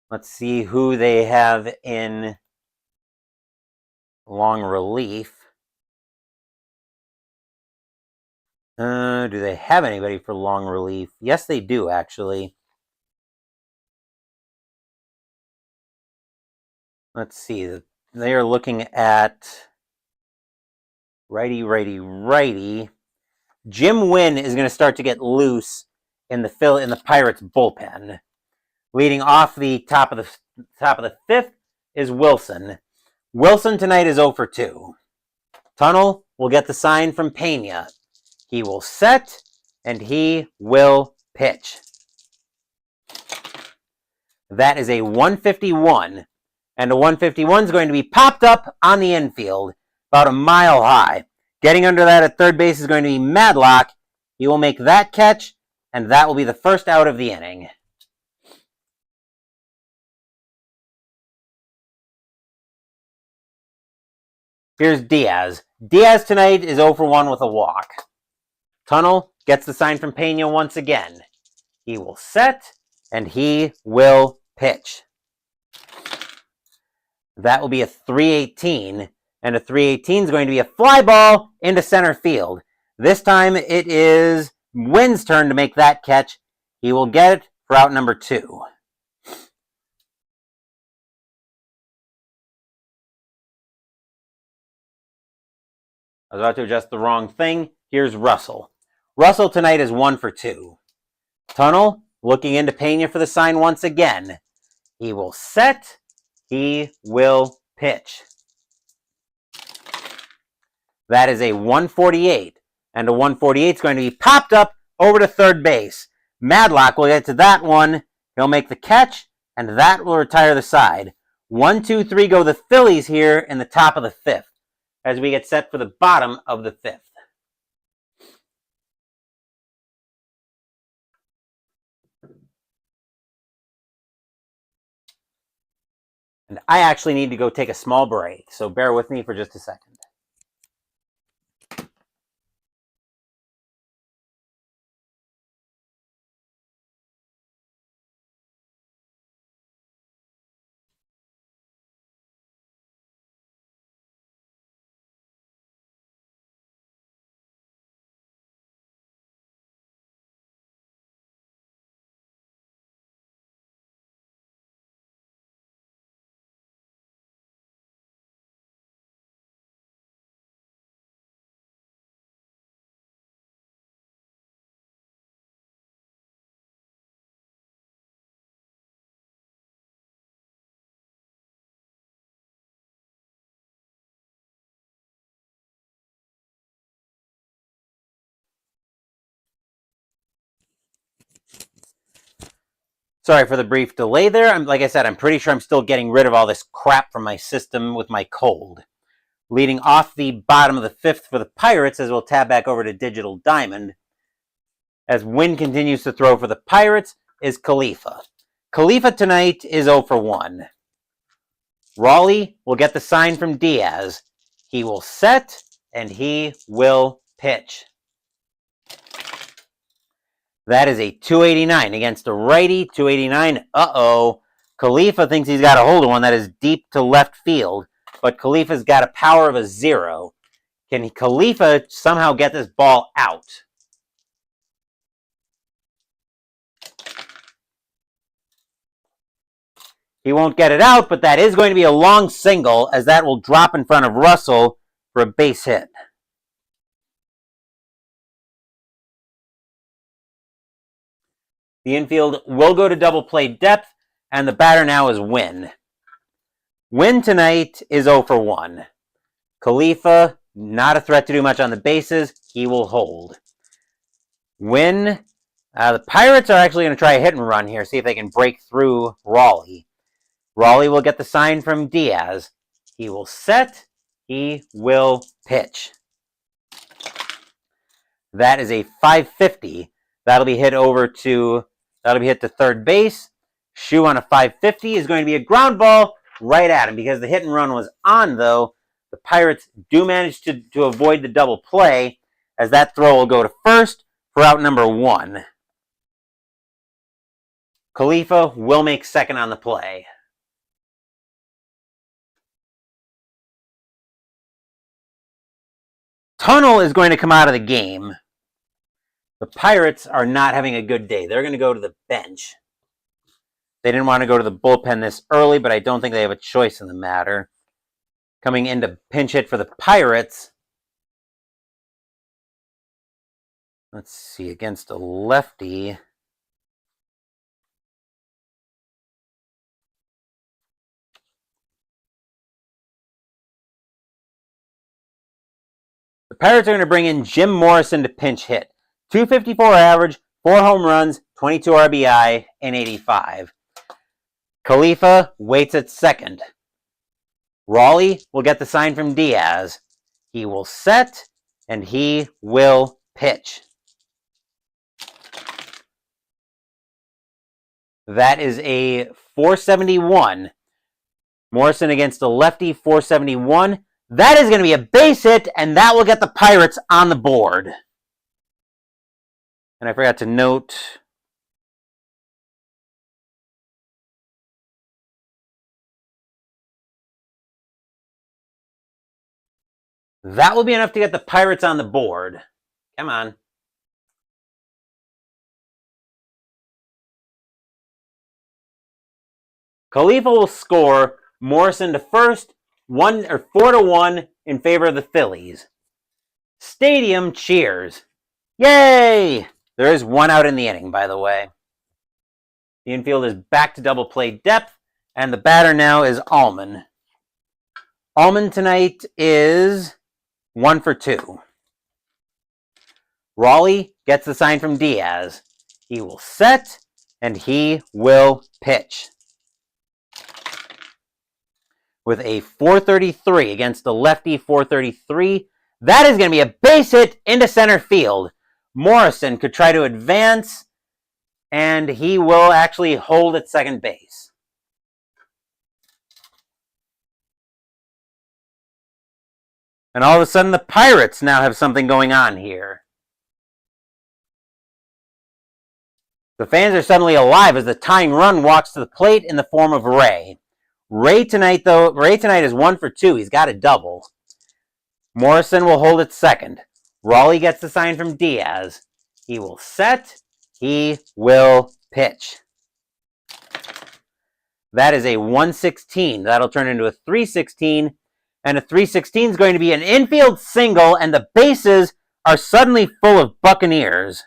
Let's see who they have in long relief. Do they have anybody for long relief? Yes, they do, actually. Let's see. They are looking at righty. Jim Wynn is going to start to get loose in the Pirates bullpen. Leading off the top of the 5th is Wilson. Wilson tonight is 0 for 2. Tunnel will get the sign from Pena. He will set, and he will pitch. That is a 151, and a 151 is going to be popped up on the infield, about a mile high. Getting under that at third base is going to be Madlock. He will make that catch, and that will be the first out of the inning. Here's Diaz. Diaz tonight is 0 for 1 with a walk. Tunnel gets the sign from Pena once again. He will set, and he will pitch. That will be a 318, and a 318 is going to be a fly ball into center field. This time it is Wynn's turn to make that catch. He will get it for out number 2. I was about to adjust the wrong thing. Here's Russell. Russell tonight is 1 for 2. Tunnel looking into Pena for the sign once again. He will set. He will pitch. That is a 148. And a 148 is going to be popped up over to third base. Madlock will get to that one. He'll make the catch, and that will retire the side. 1, 2, 3 go the Phillies here in the top of the 5th, as we get set for the bottom of the 5th. And I actually need to go take a small break, so bear with me for just a second. Sorry for the brief delay there. Like I said, I'm pretty sure I'm still getting rid of all this crap from my system with my cold. Leading off the bottom of the 5th for the Pirates, as we'll tab back over to Digital Diamond, as Wynn continues to throw for the Pirates, is Khalifa. Khalifa tonight is 0 for 1. Raleigh will get the sign from Diaz. He will set, and he will pitch. That is a 289 against a righty. 289. Khalifa thinks he's got a hold of one that is deep to left field, but Khalifa's got a power of a 0. Can Khalifa somehow get this ball out? He won't get it out, but that is going to be a long single, as that will drop in front of Russell for a base hit. The infield will go to double play depth, and the batter now is Wynn. Wynn tonight is 0 for 1. Khalifa, not a threat to do much on the bases. He will hold. Wynn, the Pirates are actually going to try a hit and run here, see if they can break through Raleigh. Raleigh will get the sign from Diaz. He will set, He will pitch. That is a 550. That'll be hit to third base. Shoe on a 550 is going to be a ground ball right at him because the hit and run was on, though. The Pirates do manage to avoid the double play as that throw will go to first for out number 1. Khalifa will make second on the play. Tunnel is going to come out of the game. The Pirates are not having a good day. They're going to go to the bench. They didn't want to go to the bullpen this early, but I don't think they have a choice in the matter. Coming in to pinch hit for the Pirates. Let's see, against a lefty. The Pirates are going to bring in Jim Morrison to pinch hit. 254 average, 4 home runs, 22 RBI, and 85. Khalifa waits at second. Raleigh will get the sign from Diaz. He will set, and he will pitch. That is a 471. Morrison against a lefty, 471. That is going to be a base hit, and that will get the Pirates on the board. And I forgot to note, that will be enough to get the Pirates on the board. Come on. Khalifa will score. Morrison to first, 4-1 in favor of the Phillies. Stadium cheers. Yay! There is 1 out in the inning, by the way. The infield is back to double play depth, and the batter now is Allman. Allman tonight is 1 for 2. Raleigh gets the sign from Diaz. He will set, and he will pitch. With a 433 against the lefty, 433. That is going to be a base hit into center field. Morrison could try to advance, and he will actually hold at second base. And all of a sudden, the Pirates now have something going on here. The fans are suddenly alive as the tying run walks to the plate in the form of Ray. Ray tonight is 1 for 2. He's got a double. Morrison will hold at second. Raleigh gets the sign from Diaz. He will set. He will pitch. That is a 116. That'll turn into a 316. And a 316 is going to be an infield single, and the bases are suddenly full of Buccaneers.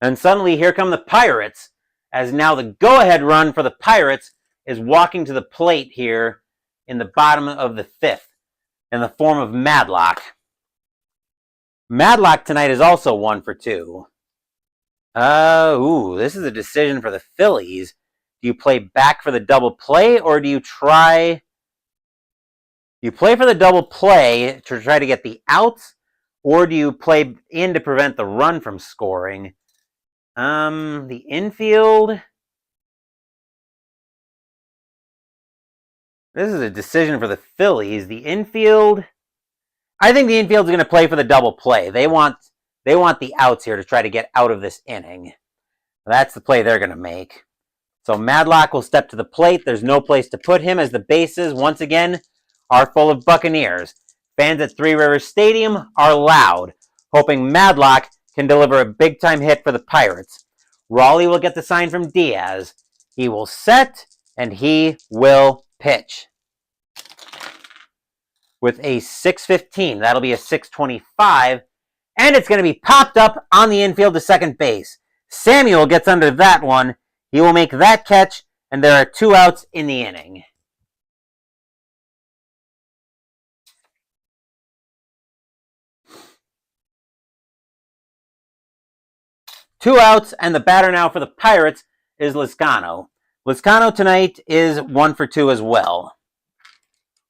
And suddenly, here come the Pirates, as now the go-ahead run for the Pirates is walking to the plate here in the bottom of the 5th in the form of Madlock. Madlock tonight is also 1 for 2. This is a decision for the Phillies. Do you play back for the double play, or do you play for the double play to try to get the outs, or do you play in to prevent the run from scoring? The infield. This is a decision for the Phillies. The infield. I think the infield's going to play for the double play. They want the outs here to try to get out of this inning. That's the play they're going to make. So Madlock will step to the plate. There's no place to put him as the bases, once again, are full of Buccaneers. Fans at Three Rivers Stadium are loud, hoping Madlock can deliver a big-time hit for the Pirates. Raleigh will get the sign from Diaz. He will set, and he will pitch. With a 615, that'll be a 625, and it's going to be popped up on the infield to second base. Samuel gets under that one. He will make that catch, and there are 2 outs in the inning. Two outs, and the batter now for the Pirates is Lizcano. Lizcano tonight is 1 for 2 as well.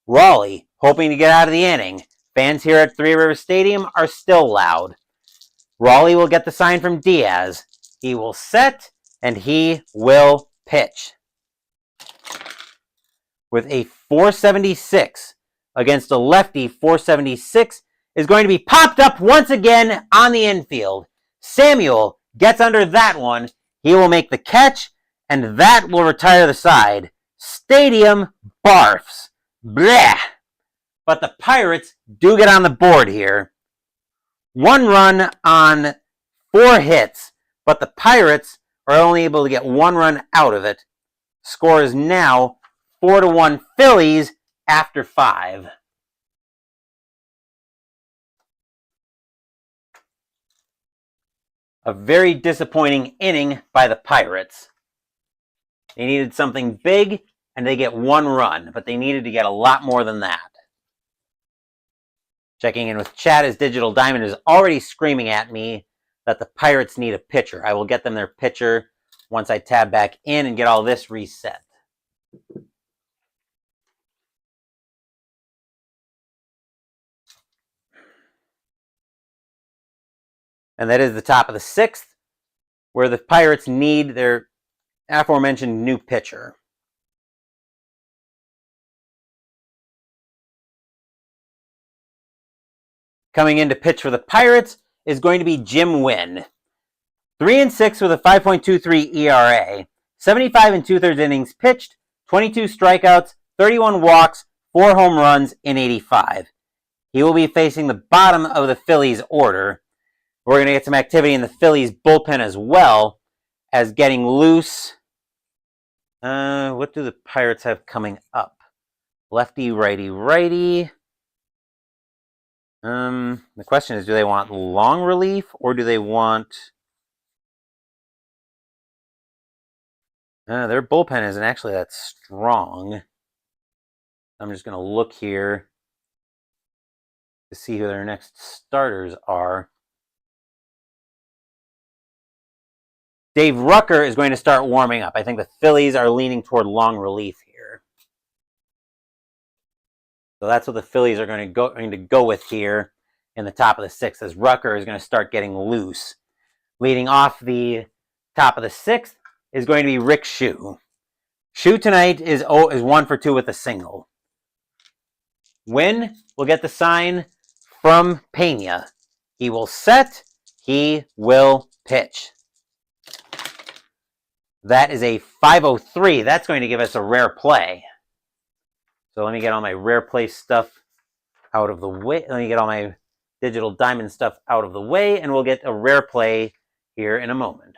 Raleigh, hoping to get out of the inning. Fans here at Three Rivers Stadium are still loud. Raleigh will get the sign from Diaz. He will set, and he will pitch. With a 476 against a lefty, 476 is going to be popped up once again on the infield. Samuel gets under that one. He will make the catch, and that will retire the side. Stadium barfs. Bleh. But the Pirates do get on the board here. 1 run on 4 hits, but the Pirates are only able to get 1 run out of it. Score is now 4-1 Phillies after 5. A very disappointing inning by the Pirates. They needed something big, and they get 1 run, but they needed to get a lot more than that. Checking in with chat as Digital Diamond is already screaming at me that the Pirates need a pitcher. I will get them their pitcher once I tab back in and get all this reset. And that is the top of the 6th, where the Pirates need their aforementioned new pitcher. Coming in to pitch for the Pirates is going to be Jim Wynn. 3-6 with a 5.23 ERA. 75 2/3 innings pitched, 22 strikeouts, 31 walks, 4 home runs in 85. He will be facing the bottom of the Phillies order. We're going to get some activity in the Phillies bullpen as well as getting loose. What do the Pirates have coming up? Lefty, righty, righty. The question is, do they want long relief or do they want... their bullpen isn't actually that strong. I'm just going to look here to see who their next starters are. Dave Rucker is going to start warming up. I think the Phillies are leaning toward long relief here. So that's what the Phillies are going to go with here in the top of the 6th, as Rucker is going to start getting loose. Leading off the top of the 6th is going to be Rick Shue. Shue tonight is 1 for 2 with a single. Wynn will get the sign from Pena. He will set. He will pitch. That is a 503. That's going to give us a rare play. So let me get all my rare play stuff out of the way. Let me get all my Digital Diamond stuff out of the way, and we'll get a rare play here in a moment.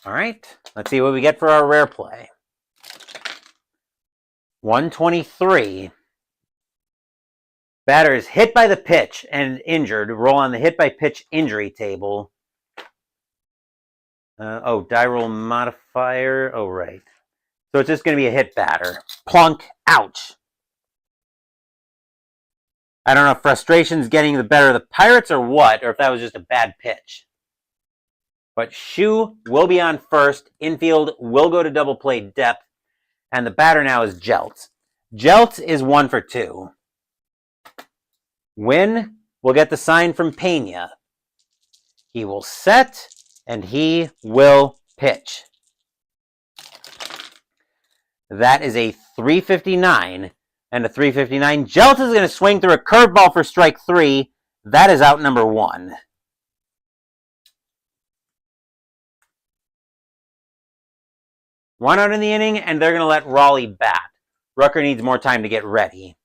All right, let's see what we get for our rare play. 123. Batter is hit by the pitch and injured. Roll on the hit by pitch injury table. Die roll modifier. Oh, right. So it's just going to be a hit batter. Plunk. Ouch. I don't know if frustration's getting the better of the Pirates or what, or if that was just a bad pitch. But Shue will be on first. Infield will go to double play depth. And the batter now is Jeltz. Jeltz is 1 for 2. Wynn will get the sign from Pena. He will set, and he will pitch. That is a 359 and a 359. Jeltz is going to swing through a curveball for strike 3. That is out number 1. One out in the inning, and they're going to let Raleigh bat. Rucker needs more time to get ready.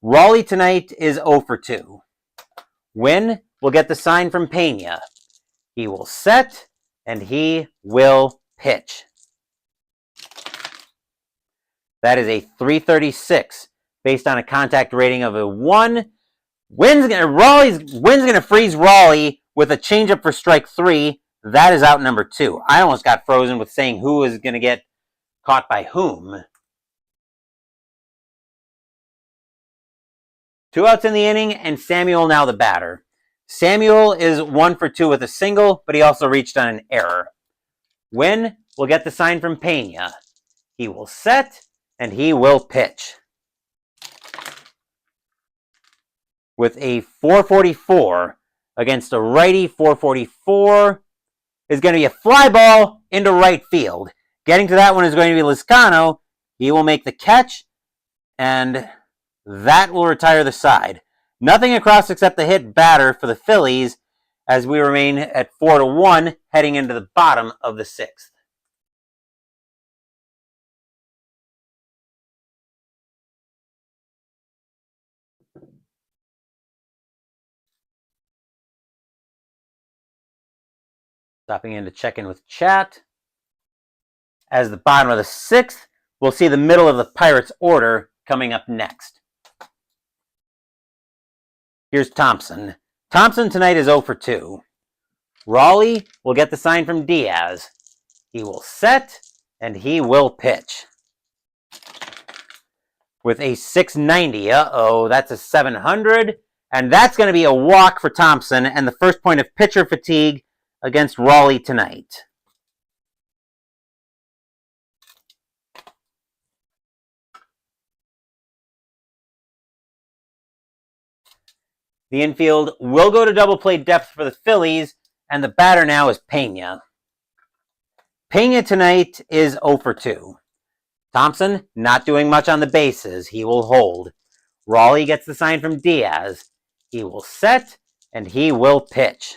Raleigh tonight is 0 for 2. Wynn will get the sign from Pena. He will set, and he will pitch. That is a 336 based on a contact rating of a 1. Wynn's going to freeze Raleigh with a changeup for strike 3. That is out number 2. I almost got frozen with saying who is going to get caught by whom. 2 outs in the inning, and Samuel now the batter. Samuel is 1 for 2 with a single, but he also reached on an error. Win will get the sign from Pena. He will set, and he will pitch. With a 444 against a righty, 444 is going to be a fly ball into right field. Getting to that one is going to be Lizcano. He will make the catch, and that will retire the side. Nothing across except the hit batter for the Phillies as we remain at 4-1 heading into the bottom of the 6th. Stopping in to check in with chat. As the bottom of the 6th, we'll see the middle of the Pirates order coming up next. Here's Thompson. Thompson tonight is 0 for 2. Raleigh will get the sign from Diaz. He will set, and he will pitch. With a 690, that's a 700. And that's going to be a walk for Thompson and the first point of pitcher fatigue against Raleigh tonight. The infield will go to double play depth for the Phillies, and the batter now is Pena. Pena tonight is 0 for 2. Thompson not doing much on the bases. He will hold. Raleigh gets the sign from Diaz. He will set, and he will pitch.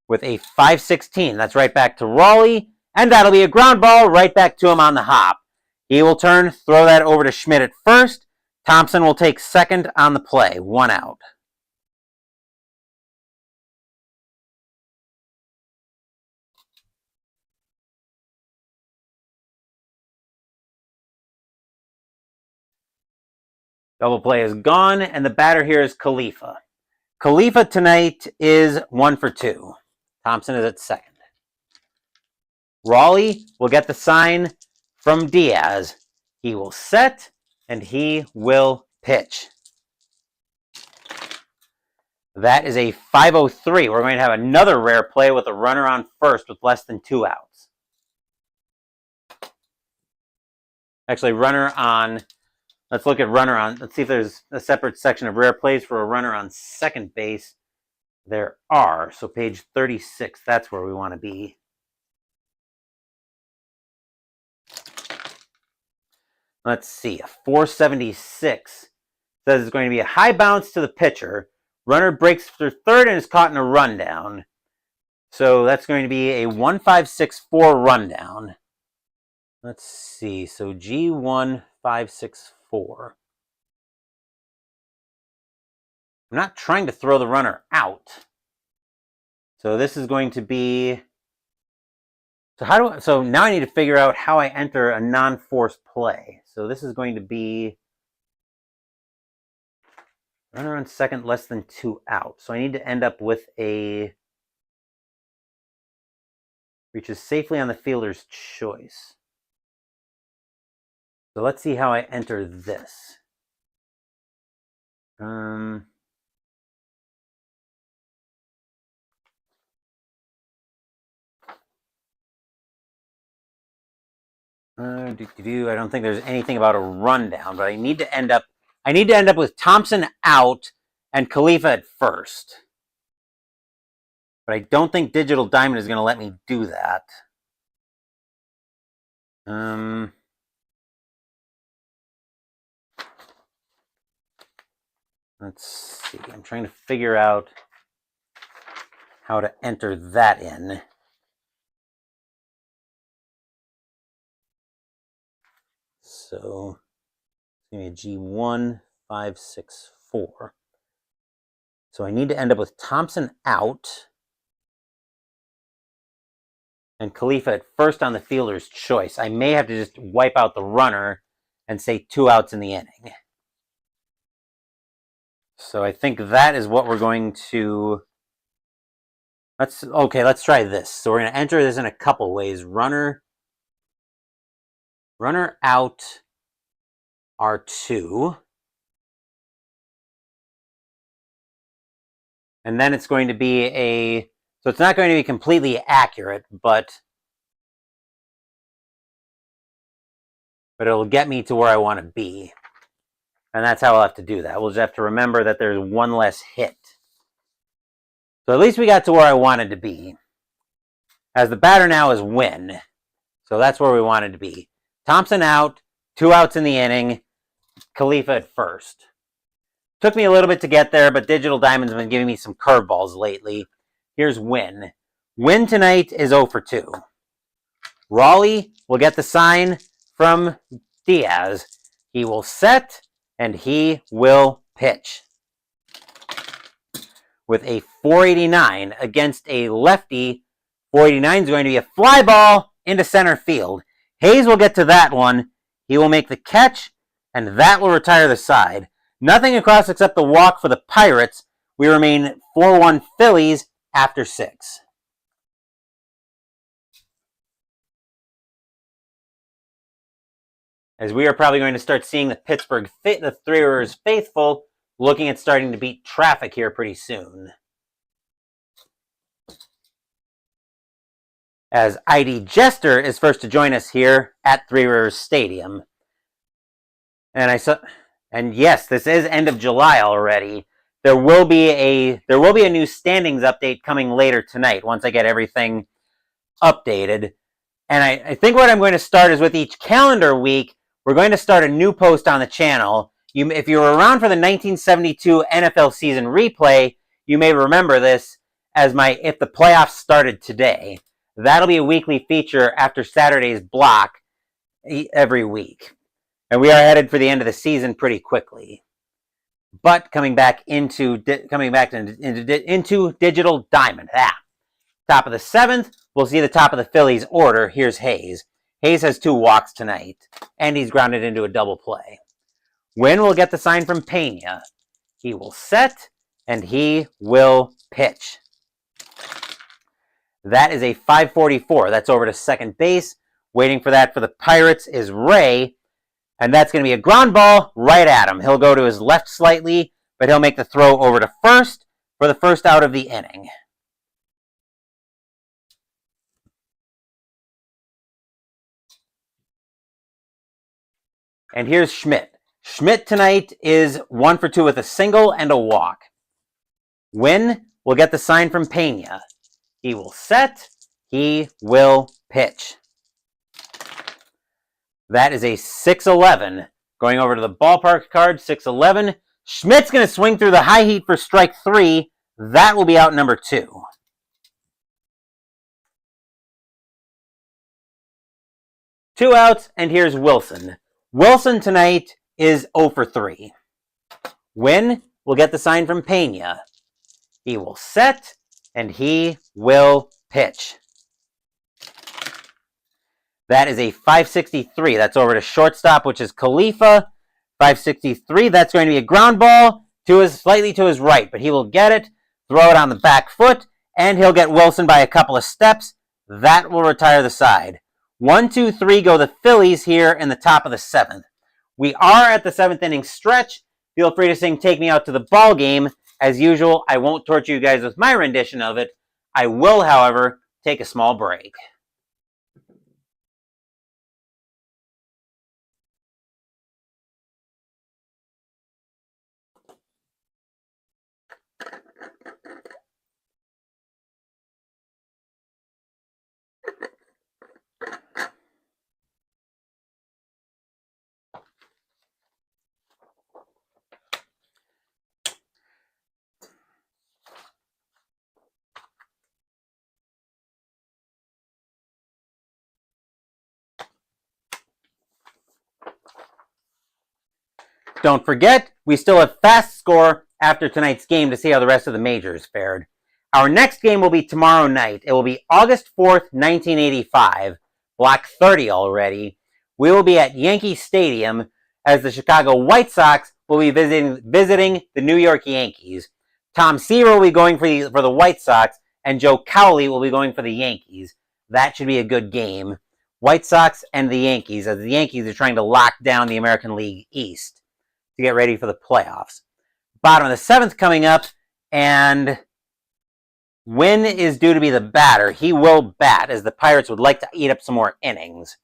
With a 516, that's right back to Raleigh, and that'll be a ground ball right back to him on the hop. He will turn, throw that over to Schmidt at first. Thompson will take second on the play, 1 out. Double play is gone, and the batter here is Khalifa. Khalifa tonight is 1 for 2. Thompson is at second. Raleigh will get the sign from Diaz. He will set, and he will pitch. That is a 503. We're going to have another rare play with a runner on first with less than 2 outs. Actually, runner on... Let's look at runner on. Let's see if there's a separate section of rare plays for a runner on second base. There are. So page 36, that's where we want to be. Let's see. A 476 says it's going to be a high bounce to the pitcher. Runner breaks through third and is caught in a rundown. So that's going to be a 1564 rundown. Let's see. So G1564. I'm not trying to throw the runner out. So this is going to be... So now I need to figure out how I enter a non-force play. So this is going to be runner on second, less than 2 outs. So I need to end up with a... reaches safely on the fielder's choice. So let's see how I enter this. I don't think there's anything about a rundown, but I need to end up with Thompson out and Khalifa at first. But I don't think Digital Diamond is going to let me do that. Let's see. I'm trying to figure out how to enter that in. So it's going to be a G1564. So I need to end up with Thompson out and Khalifa at first on the fielder's choice. I may have to just wipe out the runner and say 2 outs in the inning. So I think that is what we're going to... Let's try this. So we're going to enter this in a couple ways. Runner out R2. And then it's going to be so it's not going to be completely accurate, but it'll get me to where I want to be. And that's how I'll have to do that. We'll just have to remember that there's one less hit. So at least we got to where I wanted to be. As the batter now is Wynn. So that's where we wanted to be. Thompson out, 2 outs in the inning, Khalifa at first. Took me a little bit to get there, but Digital Diamond's been giving me some curveballs lately. Here's Wynn. Wynn tonight is 0 for 2. Raleigh will get the sign from Diaz. He will set, and he will pitch. With a 489 against a lefty, 489 is going to be a fly ball into center field. Hayes will get to that one. He will make the catch, and that will retire the side. Nothing across except the walk for the Pirates. We remain 4-1 Phillies after 6. As we are probably going to start seeing the the Three Rivers faithful looking at starting to beat traffic here pretty soon. As ID Jester is first to join us here at Three Rivers Stadium. And yes, this is end of July already. There will be a new standings update coming later tonight once I get everything updated. And I think what I'm going to start is with each calendar week, we're going to start a new post on the channel. If you were around for the 1972 NFL season replay, you may remember this as if the playoffs started today. That'll be a weekly feature after Saturday's block every week. And we are headed for the end of the season pretty quickly. But coming back into Digital Diamond. Top of the 7th, we'll see the top of the Phillies order. Here's Hayes. Hayes has 2 walks tonight, and he's grounded into a double play. Wynn will get the sign from Pena. He will set, and he will pitch. That is a 544. That's over to second base. Waiting for that for the Pirates is Ray, and that's going to be a ground ball right at him. He'll go to his left slightly, but he'll make the throw over to first for the first out of the inning. And here's Schmidt. Schmidt tonight is 1 for 2 with a single and a walk. Wynn will get the sign from Pena. He will set. He will pitch. That is a 6-11. Going over to the ballpark card, 6-11. Schmidt's going to swing through the high heat for strike 3. That will be out number 2. Two outs, and here's Wilson. Wilson tonight is 0 for 3. Wynn will get the sign from Pena. He will set, and he will pitch. That is a 563. That's over to shortstop, which is Khalifa. 563. That's going to be a ground ball slightly to his right, but he will get it, throw it on the back foot, and he'll get Wilson by a couple of steps. That will retire the side. 1, 2, 3 go the Phillies here in the top of the 7th. We are at the 7th inning stretch. Feel free to sing "Take Me Out to the Ball Game." As usual, I won't torture you guys with my rendition of it. I will, however, take a small break. Don't forget, we still have Fast Score after tonight's game to see how the rest of the majors fared. Our next game will be tomorrow night. It will be August 4th, 1985. Block 30 already. We will be at Yankee Stadium as the Chicago White Sox will be visiting the New York Yankees. Tom Seaver will be going for the White Sox, and Joe Cowley will be going for the Yankees. That should be a good game. White Sox and the Yankees, as the Yankees are trying to lock down the American League East to get ready for the playoffs. Bottom of the 7th coming up, and Win is due to be the batter. He will bat, as the Pirates would like to eat up some more innings.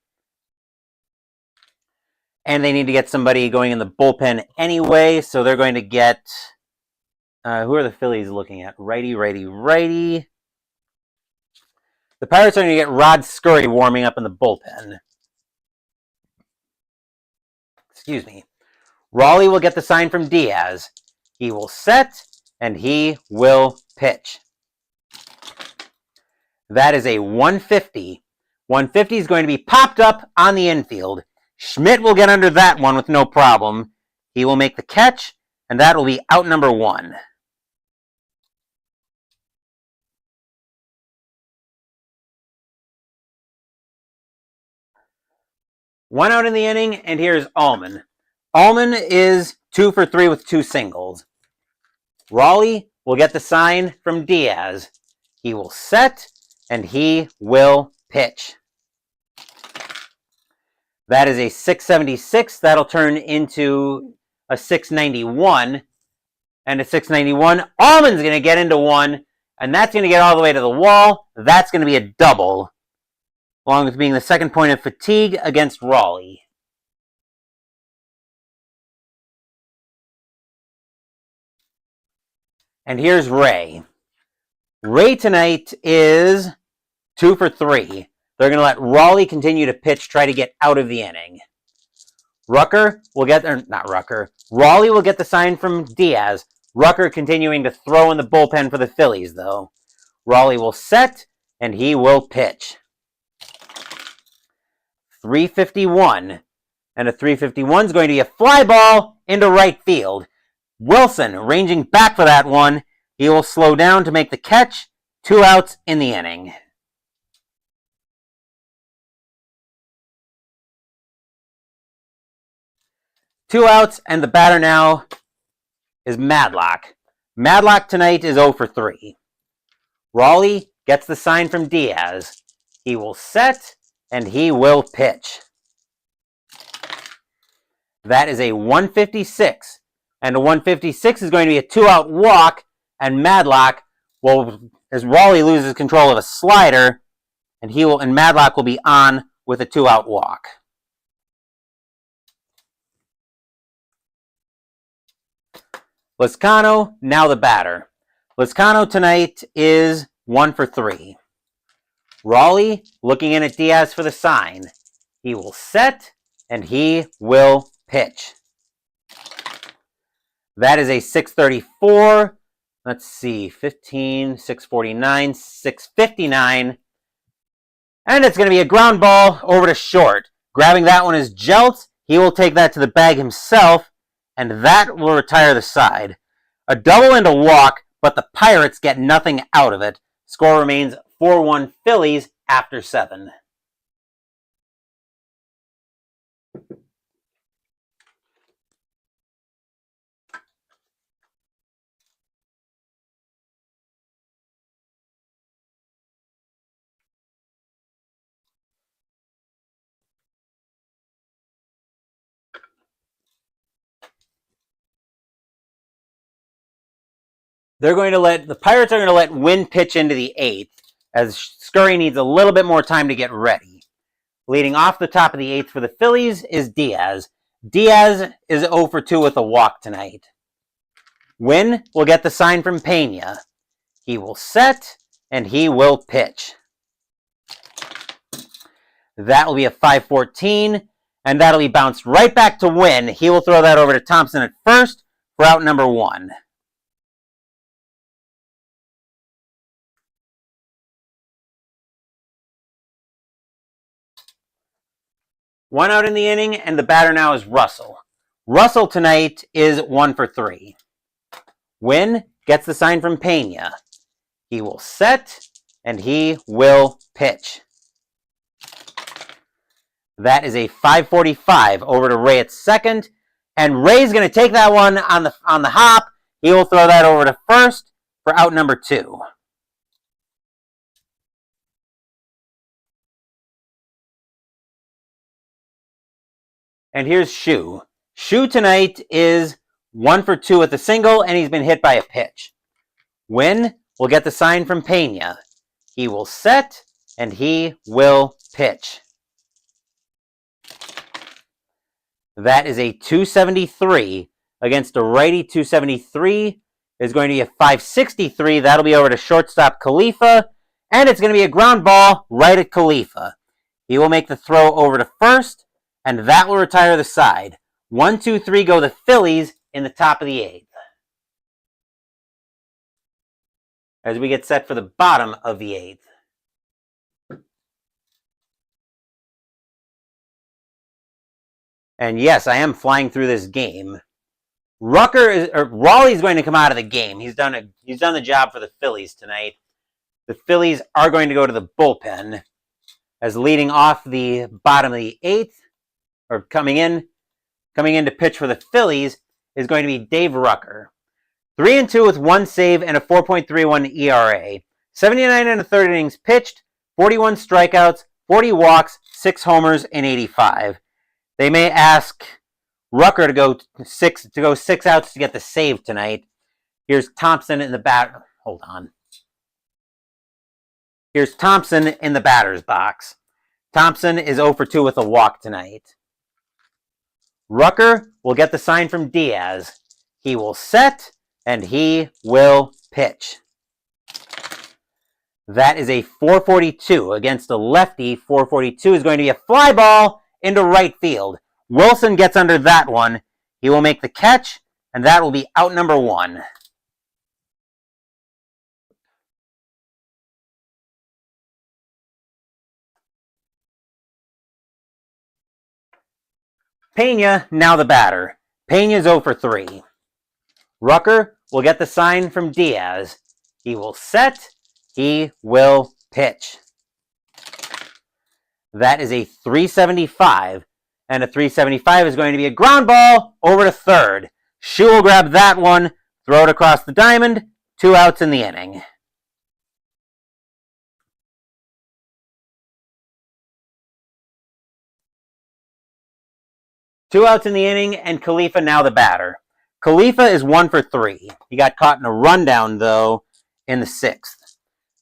And they need to get somebody going in the bullpen anyway, so they're going to get... who are the Phillies looking at? Righty. The Pirates are going to get Rod Scurry warming up in the bullpen. Excuse me. Raleigh will get the sign from Diaz. He will set, and he will pitch. That is a 150. 150 is going to be popped up on the infield. Schmidt will get under that one with no problem. He will make the catch, and that will be out number 1. One out in the inning, and here's Allman. Allman is 2 for 3 with 2 singles. Raleigh will get the sign from Diaz. He will set, and he will pitch. That is a 676. That'll turn into a 691. And a 691. Allman's going to get into 1, and that's going to get all the way to the wall. That's going to be a double, along with being the second point of fatigue against Raleigh. And here's Ray. Ray tonight is 2 for 3. They're going to let Raleigh continue to pitch, try to get out of the inning. Raleigh will get the sign from Diaz. Rucker continuing to throw in the bullpen for the Phillies, though. Raleigh will set, and he will pitch. 351. And a 351 is going to be a fly ball into right field. Wilson ranging back for that one. He will slow down to make the catch. 2 outs in the inning. Two outs, and the batter now is Madlock. Madlock tonight is 0 for 3. Raleigh gets the sign from Diaz. He will set, and he will pitch. That is a 156. And a 156 is going to be a 2-out walk, and Madlock will, as Raleigh loses control of a slider, and Madlock will be on with a 2-out walk. Lizcano, now the batter. Lizcano tonight is 1 for 3. Raleigh looking in at Diaz for the sign. He will set, and he will pitch. That is a 634. Let's see, 15, 649, 659. And it's going to be a ground ball over to short. Grabbing that one is Jeltz. He will take that to the bag himself, and that will retire the side. A double and a walk, but the Pirates get nothing out of it. Score remains 4-1 Phillies after 7. The Pirates are going to let Wynn pitch into the 8th, as Scurry needs a little bit more time to get ready. Leading off the top of the 8th for the Phillies is Diaz. Diaz is 0 for 2 with a walk tonight. Wynn will get the sign from Pena. He will set, and he will pitch. That will be a 5-14, and that'll be bounced right back to Wynn. He will throw that over to Thompson at first for out number 1. One out in the inning, and the batter now is Russell. Russell tonight is 1 for 3. Wynn gets the sign from Pena. He will set, and he will pitch. That is a 5-45 over to Ray at second, and Ray's going to take that one on the hop. He will throw that over to first for out number 2. And here's Shu. Shu tonight is 1 for 2 with a single, and he's been hit by a pitch. Wynn will get the sign from Pena. He will set, and he will pitch. That is a 273 against a righty. 273 is going to be a 563. That'll be over to shortstop Khalifa, and it's going to be a ground ball right at Khalifa. He will make the throw over to first, and that will retire the side. 1, 2, 3 go the Phillies in the top of the 8th. As we get set for the bottom of the 8th. And yes, I am flying through this game. Raleigh's going to come out of the game. He's done the job for the Phillies tonight. The Phillies are going to go to the bullpen, as leading off the bottom of the 8th, or coming in to pitch for the Phillies, is going to be Dave Rucker. 3-2 with 1 save and a 4.31 ERA. 79 and a third innings pitched, 41 strikeouts, 40 walks, 6 homers in 85. They may ask Rucker to go 6 outs to get the save tonight. Here's Thompson in the bat. Hold on. Here's Thompson in the batter's box. Thompson is 0 for 2 with a walk tonight. Rucker will get the sign from Diaz. He will set, and he will pitch. That is a 442 against a lefty. 442 is going to be a fly ball into right field. Wilson gets under that one. He will make the catch, and that will be out number 1. Pena, now the batter. Pena's 0 for 3. Rucker will get the sign from Diaz. He will set. He will pitch. That is a 375. And a 375 is going to be a ground ball over to third. Shu will grab that one, throw it across the diamond. 2 outs in the inning. Two outs in the inning, and Khalifa now the batter. Khalifa is 1 for 3. He got caught in a rundown, though, in the 6th.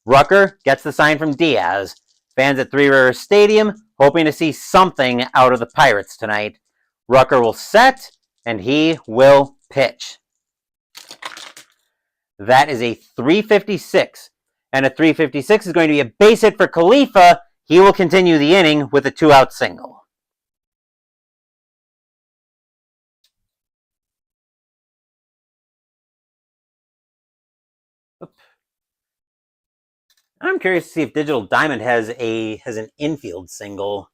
Rucker gets the sign from Diaz. Fans at Three Rivers Stadium hoping to see something out of the Pirates tonight. Rucker will set, and he will pitch. That is a 356. And a 356 is going to be a base hit for Khalifa. He will continue the inning with a 2-out single. I'm curious to see if Digital Diamond has an infield single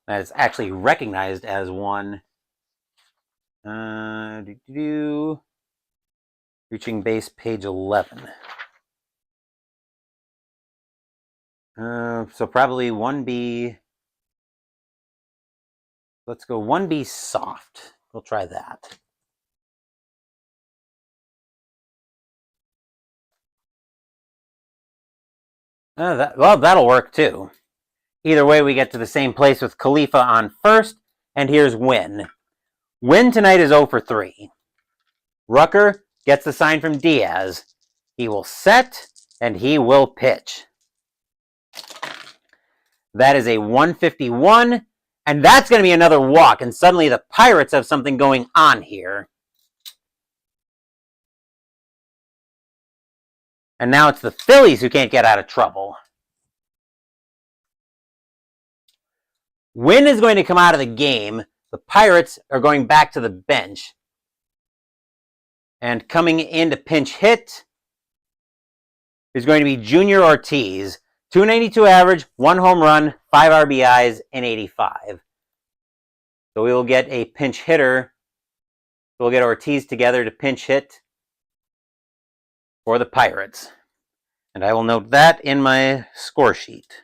that is actually recognized as one. Reaching base, page 11. So probably 1B. Let's go 1B soft. We'll try that. That'll work too. Either way, we get to the same place with Khalifa on first, and here's Wynn. Wynn tonight is 0 for 3. Rucker gets the sign from Diaz. He will set, and he will pitch. That is a 151, and that's going to be another walk, and suddenly the Pirates have something going on here. And now it's the Phillies who can't get out of trouble. Wynn is going to come out of the game. The Pirates are going back to the bench. And coming in to pinch hit is going to be Junior Ortiz. 292 average, 1 home run, 5 RBIs, and 85. So we will get a pinch hitter. We'll get Ortiz together to pinch hit for the Pirates. And I will note that in my score sheet.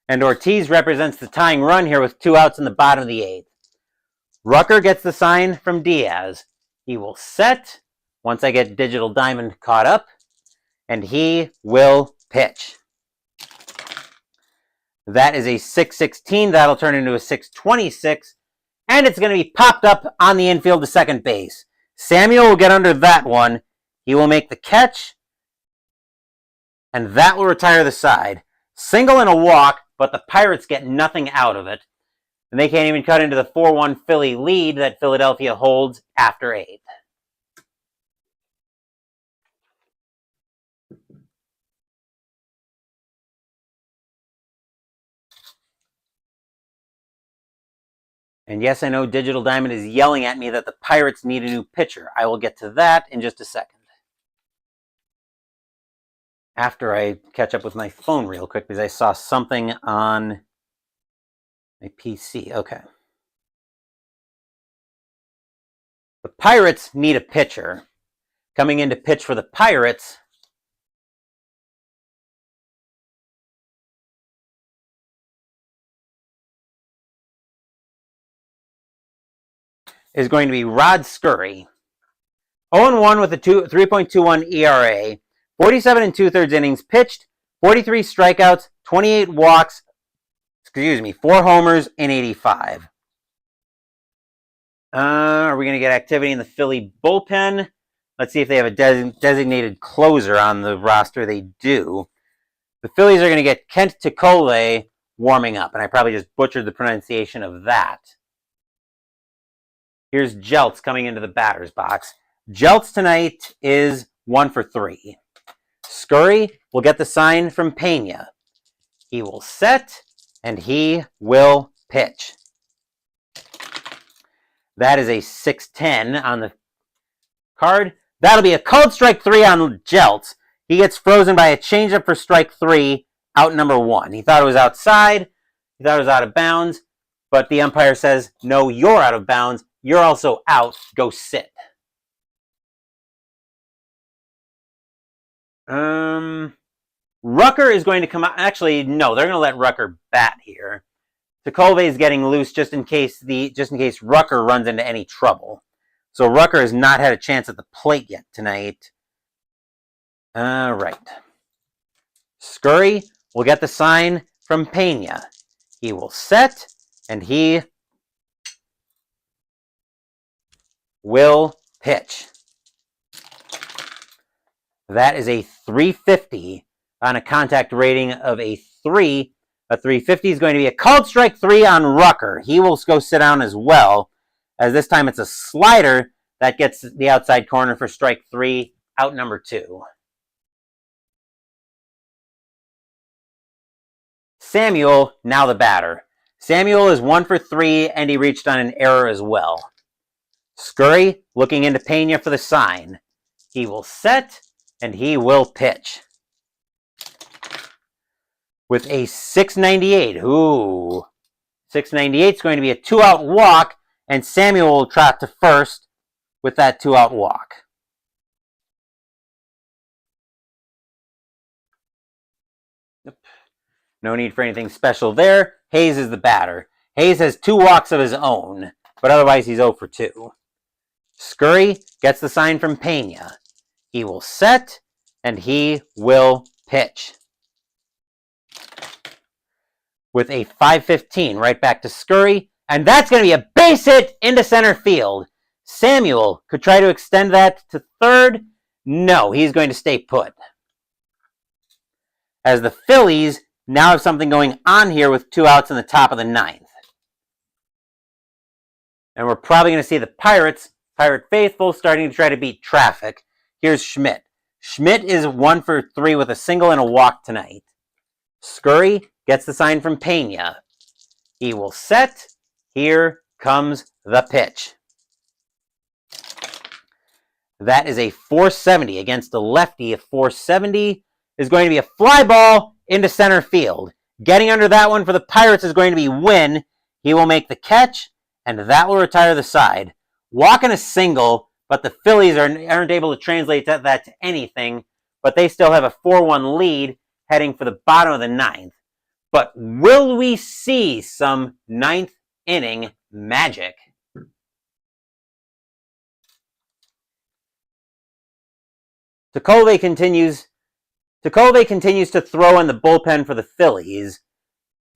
And Ortiz represents the tying run here with 2 outs in the bottom of the 8th. Rucker gets the sign from Diaz. He will set once I get Digital Diamond caught up, and he will pitch. That is a 616. That'll turn into a 626. and it's going to be popped up on the infield to second base. Samuel will get under that one. He will make the catch, and that will retire the side. Single and a walk, but the Pirates get nothing out of it. And they can't even cut into the 4-1 Philly lead that Philadelphia holds after 8th. And yes, I know Digital Diamond is yelling at me that the Pirates need a new pitcher. I will get to that in just a second. After I catch up with my phone real quick, because I saw something on my PC. Okay. The Pirates need a pitcher. Coming in to pitch for the Pirates is going to be Rod Scurry. 0-1 with a 3.21 ERA, 47 2/3 innings pitched, 43 strikeouts, 28 walks, 4 homers in 85. Are we going to get activity in the Philly bullpen? Let's see if they have a designated closer on the roster. They do. The Phillies are going to get Kent Ticole warming up, and I probably just butchered the pronunciation of that. Here's Jeltz coming into the batter's box. Jeltz tonight is 1 for 3. Scurry will get the sign from Pena. He will set, and he will pitch. That is a 6-10 on the card. That'll be a called strike 3 on Jeltz. He gets frozen by a changeup for strike 3, out number 1. He thought it was outside. He thought it was out of bounds. But the umpire says, no, you're out of bounds. You're also out. Go sit. Rucker is going to come out. Actually, no, they're going to let Rucker bat here. Ticole is getting loose just in case Rucker runs into any trouble. So Rucker has not had a chance at the plate yet tonight. All right. Scurry will get the sign from Pena. He will set, and he will pitch. That is a 350 on a contact rating of a 3. A 350 is going to be a called strike 3 on Rucker. He will go sit down as well, as this time it's a slider that gets the outside corner for strike 3, out number 2. Samuel, now the batter. Samuel is 1 for 3, and he reached on an error as well. Scurry looking into Pena for the sign. He will set, and he will pitch. With a 698. Ooh. 698 is going to be a 2-out walk, and Samuel will trot to first with that 2-out walk. No need for anything special there. Hayes is the batter. Hayes has 2 walks of his own, but otherwise he's 0 for 2. Scurry gets the sign from Pena. He will set, and he will pitch. With a 5-15, right back to Scurry, and that's going to be a base hit into center field. Samuel could try to extend that to third. No, he's going to stay put. As the Phillies now have something going on here with 2 outs in the top of the 9th. And we're probably going to see the Pirate faithful, starting to try to beat traffic. Here's Schmidt. Schmidt is 1 for 3 with a single and a walk tonight. Scurry gets the sign from Pena. He will set. Here comes the pitch. That is a 470 against a lefty. A 470 is going to be a fly ball into center field. Getting under that one for the Pirates is going to be Wynn. He will make the catch, and that will retire the side. Walking a single, but the Phillies aren't able to translate that to anything, but they still have a 4-1 lead heading for the bottom of the 9th. But will we see some 9th inning magic? Ticole continues to throw in the bullpen for the Phillies,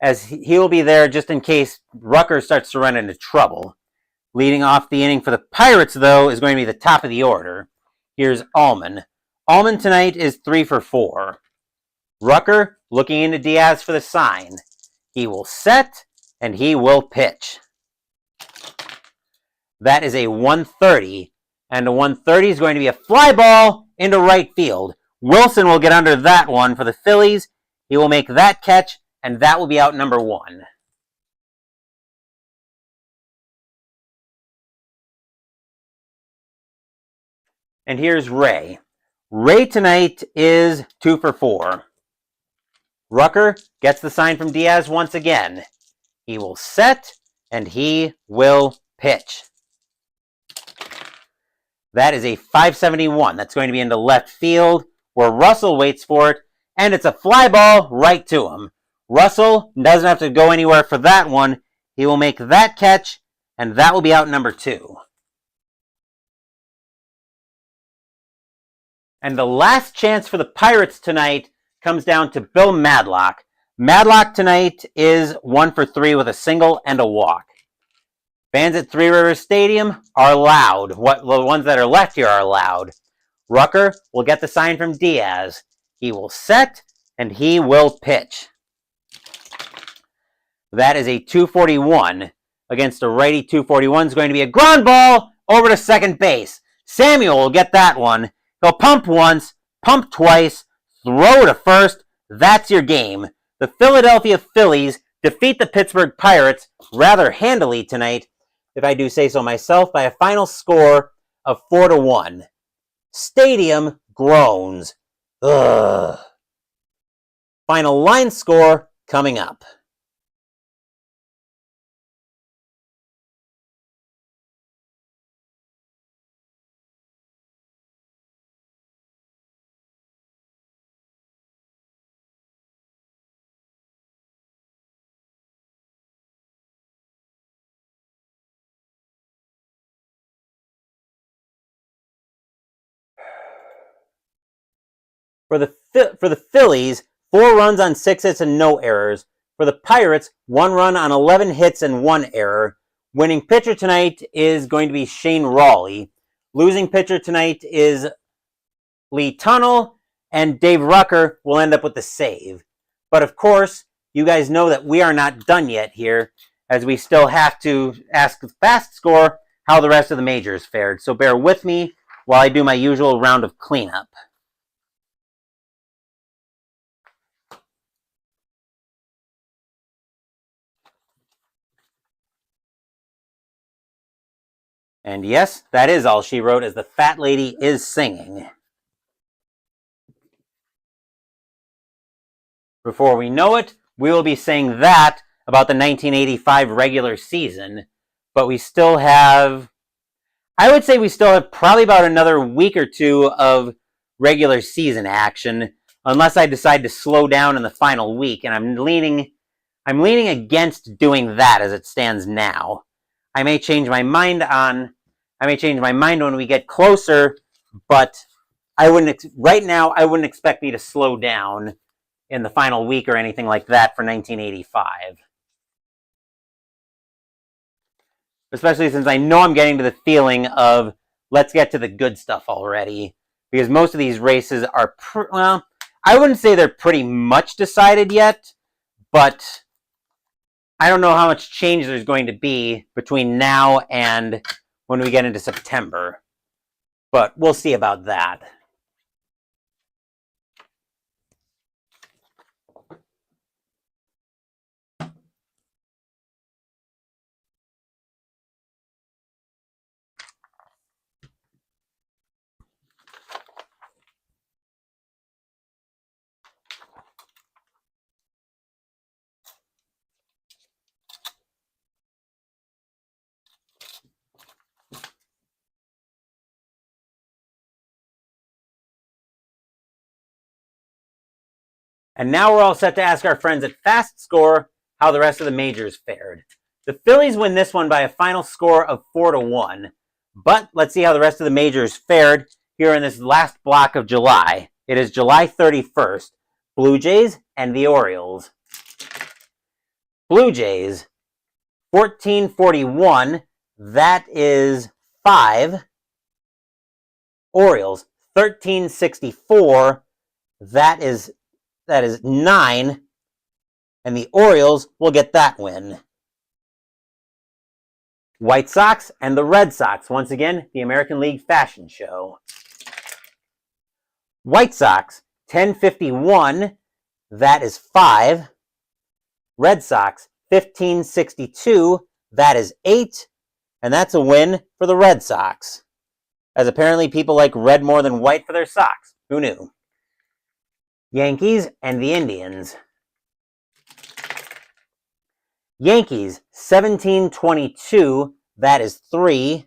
as he will be there just in case Rucker starts to run into trouble. Leading off the inning for the Pirates, though, is going to be the top of the order. Here's Allman. Allman tonight is 3 for 4. Rucker looking into Diaz for the sign. He will set, and he will pitch. That is a 130, and a 130 is going to be a fly ball into right field. Wilson will get under that one for the Phillies. He will make that catch, and that will be out number 1. And here's Ray. Ray tonight is 2 for 4. Rucker gets the sign from Diaz once again. He will set, and he will pitch. That is a 571. That's going to be into left field, where Russell waits for it, and it's a fly ball right to him. Russell doesn't have to go anywhere for that one. He will make that catch, and that will be out number 2. And the last chance for the Pirates tonight comes down to Bill Madlock. Madlock tonight is 1 for 3 with a single and a walk. Fans at Three Rivers Stadium are loud. The ones that are left here are loud. Rucker will get the sign from Diaz. He will set, and he will pitch. That is a 241. Against a righty 241 is going to be a ground ball over to second base. Samuel will get that one. He'll pump once, pump twice, throw to first. That's your game. The Philadelphia Phillies defeat the Pittsburgh Pirates rather handily tonight, if I do say so myself, by a final score of 4-1. Stadium groans. Ugh. Final line score coming up. For the Phillies, 4 runs on 6 hits and no errors. For the Pirates, 1 run on 11 hits and 1 error. Winning pitcher tonight is going to be Shane Rawley. Losing pitcher tonight is Lee Tunnell, and Dave Rucker will end up with the save. But of course, you guys know that we are not done yet here, as we still have to ask the fast score how the rest of the majors fared. So bear with me while I do my usual round of cleanup. And yes, that is all she wrote, as the fat lady is singing. Before we know it, we will be saying that about the 1985 regular season. But we still have, I would say we still have probably about another week or 2 of regular season action, unless I decide to slow down in the final week. And I'm leaning against doing that as it stands now. I may change my mind when we get closer, but right now I wouldn't expect me to slow down in the final week or anything like that for 1985. Especially since I know I'm getting to the feeling of, let's get to the good stuff already. Because most of these races are, well, I wouldn't say they're pretty much decided yet, but I don't know how much change there's going to be between now and when we get into September. But we'll see about that. And now we're all set to ask our friends at Fast Score how the rest of the majors fared. The Phillies win this one by a final score of 4-1. But let's see how the rest of the majors fared here in this last block of July. It is July 31st. Blue Jays and the Orioles. Blue Jays, 1441. that is 5. Orioles, 1364, that is 9. And the Orioles will get that win. White Sox and the Red Sox, once again, the American League Fashion Show. White Sox, 1051, that is 5. Red Sox, 1562, that is 8. And that's a win for the Red Sox. As apparently people like red more than white for their socks. Who knew? Yankees and the Indians. Yankees, 1722, that is 3.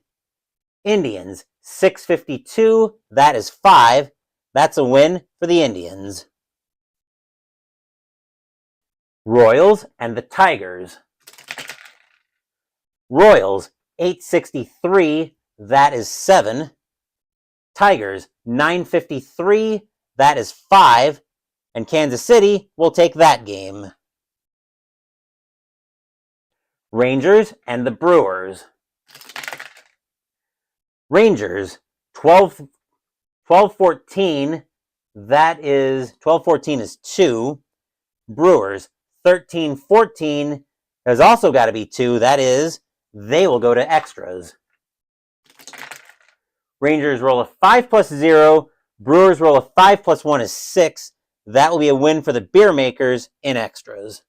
Indians, 652, that is 5. That's a win for the Indians. Royals and the Tigers. Royals, 863, that is 7. Tigers, 953, that is 5. And Kansas City will take that game. Rangers and the Brewers. Rangers, 1214, that is 1214 is 2. Brewers, 1314 has also got to be 2. That is, they will go to extras. Rangers roll a 5 plus 0. Brewers roll a 5 plus 1 is 6. That will be a win for the beer makers in extras.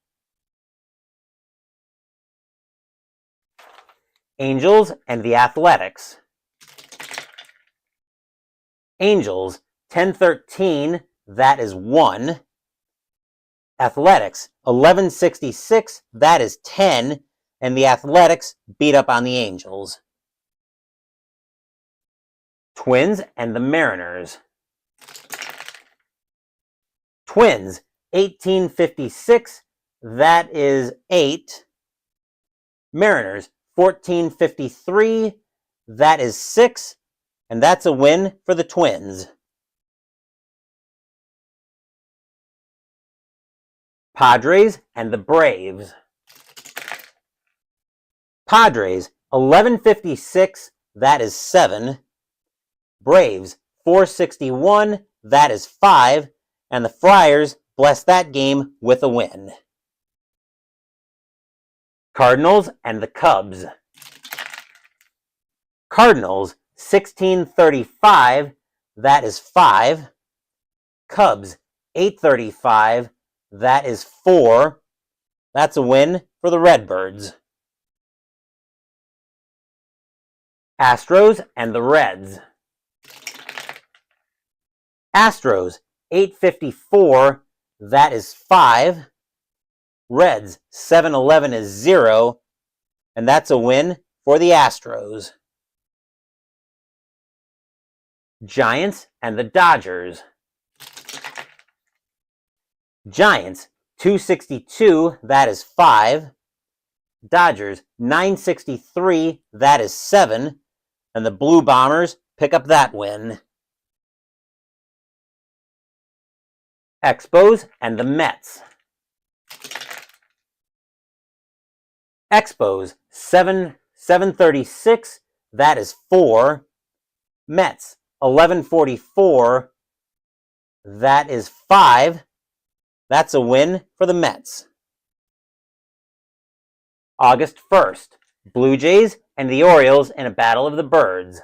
Angels and the Athletics. Angels, 1013, that is 1. Athletics, 1166, that is 10. And the Athletics beat up on the Angels. Twins and the Mariners. Twins, 1856, that is 8. Mariners, 1453, that is 6. And that's a win for the Twins. Padres and the Braves. Padres, 1156, that is 7. Braves, 461, that is 5. And the Friars blessed that game with a win. Cardinals and the Cubs. Cardinals, 1635, that is 5. Cubs, 835, that is 4. That's a win for the Redbirds. Astros and the Reds. Astros, 854, that is 5. Reds, 711 is 0. And that's a win for the Astros. Giants and the Dodgers. Giants, 262, that is 5. Dodgers, 963, that is 7. And the Blue Bombers pick up that win. Expos and the Mets. Expos, 736, that is 4. Mets, 1144, that is 5. That's a win for the Mets. August 1st, Blue Jays and the Orioles in a battle of the birds.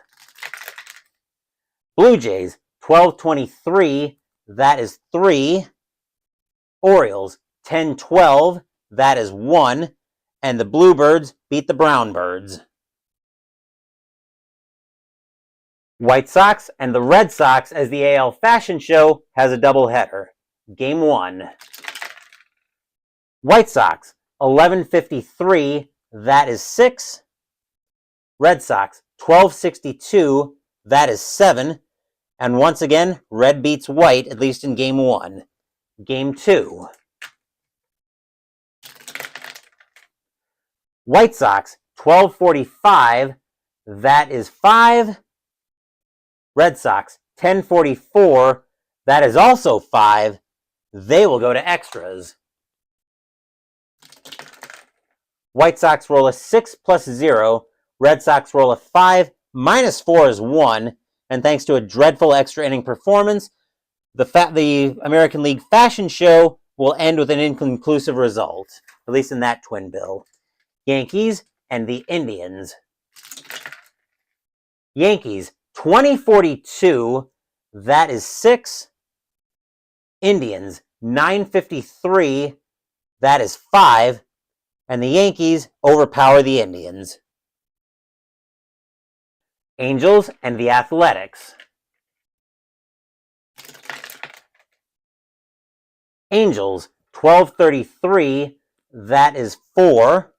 Blue Jays, 1223, that is 3. Orioles, 1012, that is 1. And the Bluebirds beat the Brownbirds. White Sox and the Red Sox as the AL Fashion Show has a doubleheader. Game 1. White Sox, 1153, that is 6. Red Sox, 1262, that is 7. And once again, red beats white, at least in Game 1. Game 2. White Sox, 1245, that is 5. Red Sox, 1044, that is also 5. They will go to extras. White Sox roll a 6 plus 0. Red Sox roll a 5, -4 is 1, and thanks to a dreadful extra inning performance, the American League fashion show will end with an inconclusive result, at least in that twin bill. Yankees and the Indians. Yankees, 2042, that is 6. Indians, 953, that is 5. And the Yankees overpower the Indians. Angels and the Athletics. Angels, 1233, that is 4.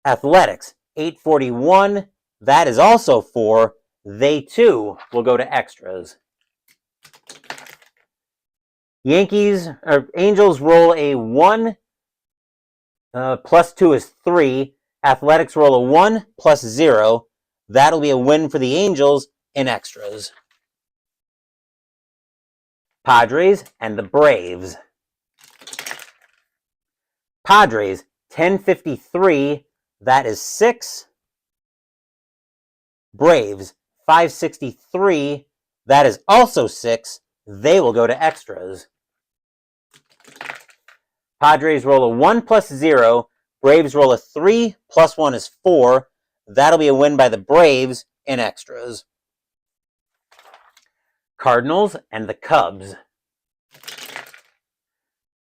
Athletics, 841, that is also 4. They too will go to extras. Angels roll a 1, plus 2 is 3. Athletics roll a 1 plus 0. That'll be a win for the Angels in extras. Padres and the Braves. Padres, 1053, that is 6. Braves, 563, that is also 6. They will go to extras. Padres roll a 1 plus 0. Braves roll a 3 plus 1 is 4. That'll be a win by the Braves in extras. Cardinals and the Cubs.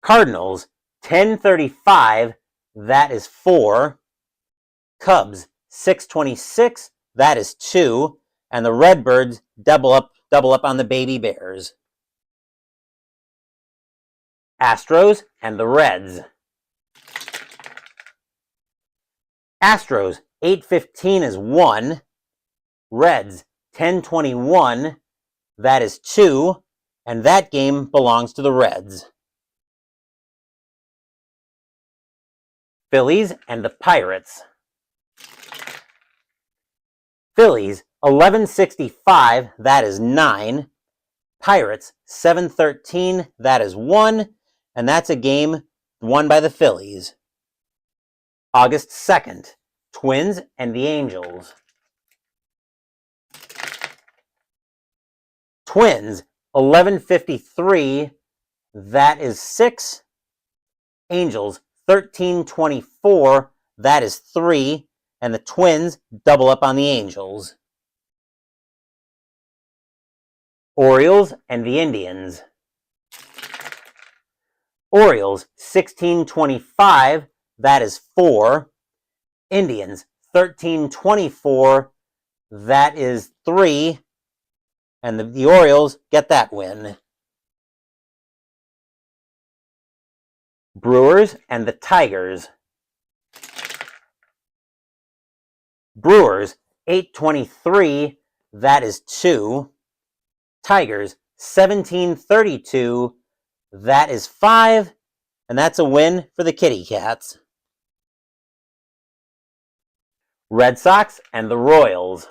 Cardinals, 1035, that is 4. Cubs, 626, that is 2. And the Redbirds double up on the Baby Bears. Astros and the Reds. Astros, 815 is 1. Reds, 1021, that is 2. And that game belongs to the Reds. Phillies and the Pirates. Phillies, 1165, that is 9. Pirates, 713, that is 1. And that's a game won by the Phillies. August 2nd, Twins and the Angels. Twins, 1153, that is 6. Angels, 1324, that is 3. And the Twins double up on the Angels. Orioles and the Indians. Orioles, 1625, that is 4. Indians, 1324, that is 3. And the Orioles get that win. Brewers and the Tigers. Brewers, 823, that is 2. Tigers, 1732, that is 5. And that's a win for the Kitty Cats. Red Sox and the Royals.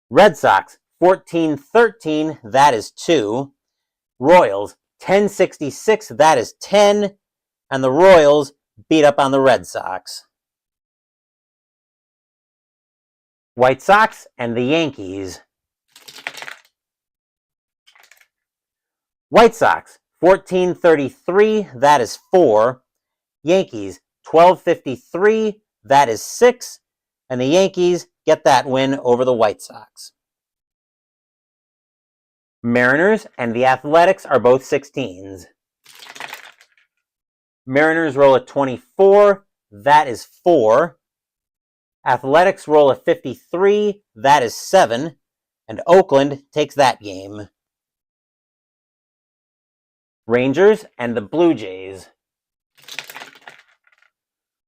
Red Sox, 1413, that is 2. Royals, 1066, that is 10. And the Royals beat up on the Red Sox. White Sox and the Yankees. White Sox, 1433, that is 4. Yankees, 1253, that is 6. And the Yankees get that win over the White Sox. Mariners and the Athletics are both 16s. Mariners roll a 24, that is 4. Athletics roll a 53, that is 7. And Oakland takes that game. Rangers and the Blue Jays.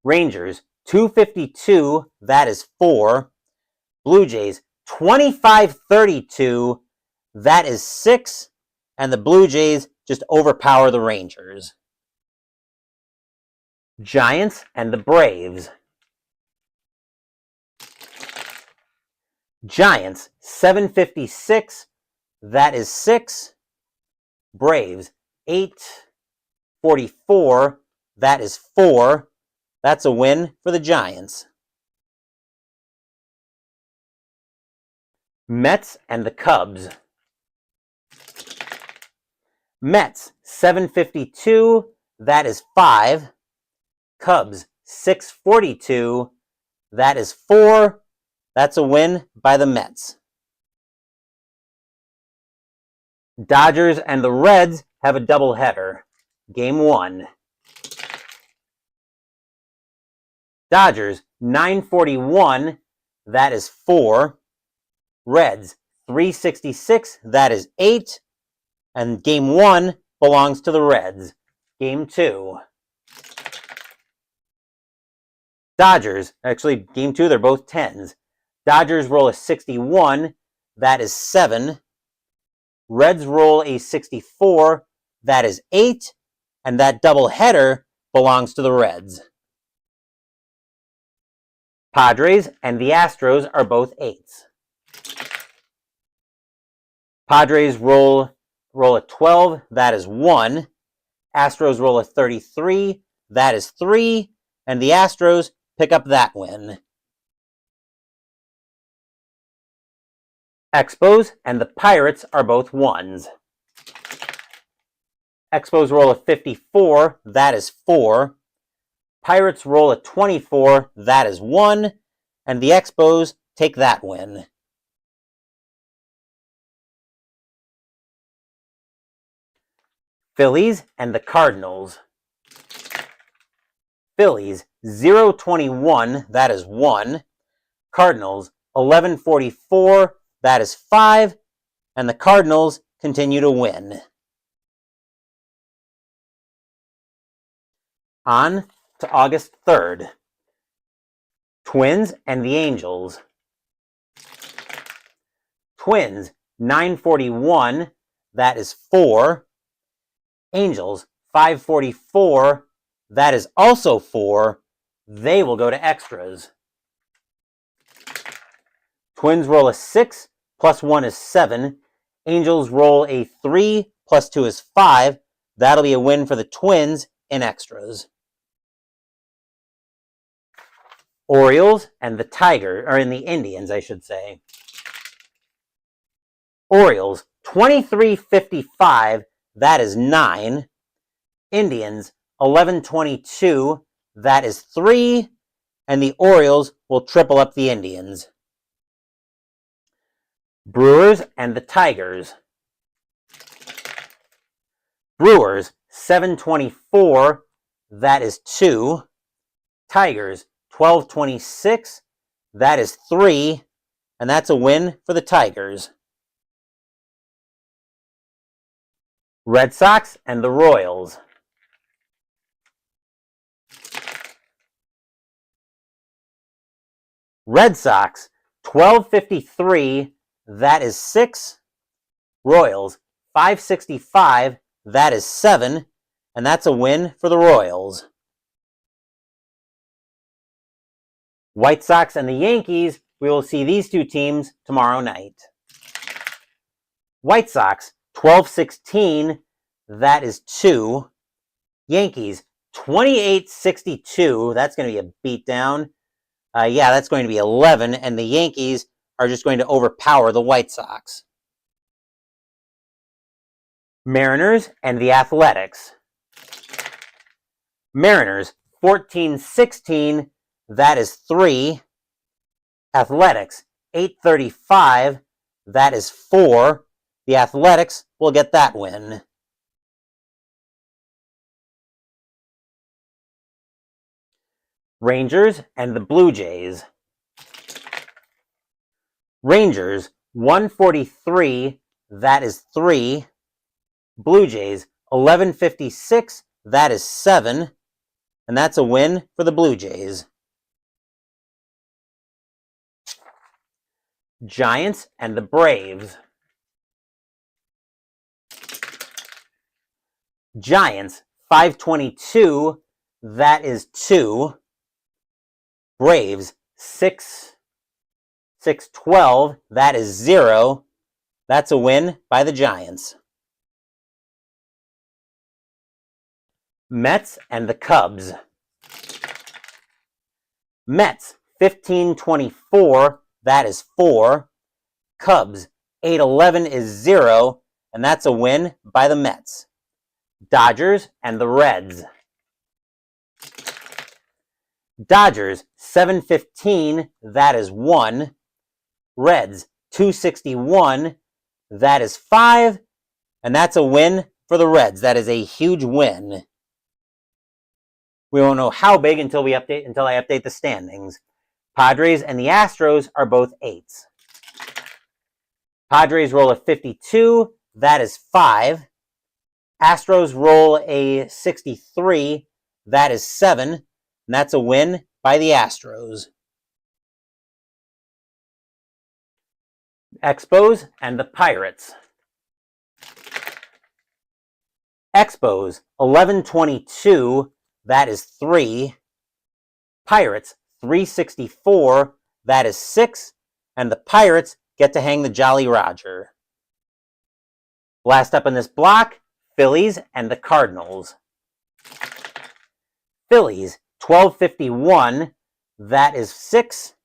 Rangers, 252, that is 4. Blue Jays, 2532, that is 6. And the Blue Jays just overpower the Rangers. Giants and the Braves. Giants, 756, that is 6. Braves, 844, that is 4. That's a win for the Giants. Mets and the Cubs. Mets, 752, that is 5. Cubs, 642, that is 4. That's a win by the Mets. Dodgers and the Reds have a doubleheader. Game 1. Dodgers, 941, that is 4. Reds, 366, that is 8. And Game 1 belongs to the Reds. Game 2. Dodgers, actually, Game 2, they're both 10s. Dodgers roll a 61, that is 7. Reds roll a 64, that is 8. And that doubleheader belongs to the Reds. Padres and the Astros are both 8s. Padres roll a 12, that is 1. Astros roll a 33, that is 3. And the Astros pick up that win. Expos and the Pirates are both 1s. Expos roll a 54, that is 4. Pirates roll a 24, that is 1. And the Expos take that win. Phillies and the Cardinals. Phillies, 021, that is 1. Cardinals, 1144, that is 5. And the Cardinals continue to win. On to August 3rd. Twins and the Angels. Twins, 941, that is 4. Angels, 544, that is also 4. They will go to extras. Twins roll a 6, plus 1 is 7. Angels roll a 3, plus 2 is 5. That'll be a win for the Twins in extras. Orioles and the the Indians, I should say. Orioles, 2355, that is 9. Indians, 1122, that is 3. And the Orioles will triple up the Indians. Brewers and the Tigers. Brewers, 724, that is 2. Tigers, 1226, that is 3. And that's a win for the Tigers. Red Sox and the Royals. Red Sox, 1253, that is 6. Royals, 565, that is 7. And that's a win for the Royals. White Sox and the Yankees, we will see these two teams tomorrow night. White Sox, 1216, that is 2. Yankees, 2862, that's going to be a beatdown. Yeah, that's going to be 11, and the Yankees are just going to overpower the White Sox. Mariners and the Athletics. Mariners, 1416, that is 3. Athletics, 835, that is 4. The Athletics will get that win. Rangers and the Blue Jays. Rangers, 143, that is 3. Blue Jays, 1156, that is 7. And that's a win for the Blue Jays. Giants and the Braves. Giants, 522, that is 2. Braves, 612, that is 0. That's a win by the Giants. Mets and the Cubs. Mets 15-24, that is 4. Cubs 8-11 is 0, and that's a win by the Mets. Dodgers and the Reds. Dodgers 7-15, that is 1. Reds 261, that is 5, and that's a win for the Reds. That is a huge win. We won't know how big until I update the standings. Padres and the Astros are both 8s. Padres roll a 52, that is 5. Astros roll a 63, that is 7, and that's a win by the Astros. Expos and the Pirates. Expos 11-22, that is 3. Pirates 364, that is 6, and the Pirates get to hang the Jolly Roger. Last up in this block, Phillies and the Cardinals. Phillies 12-51, that is 6.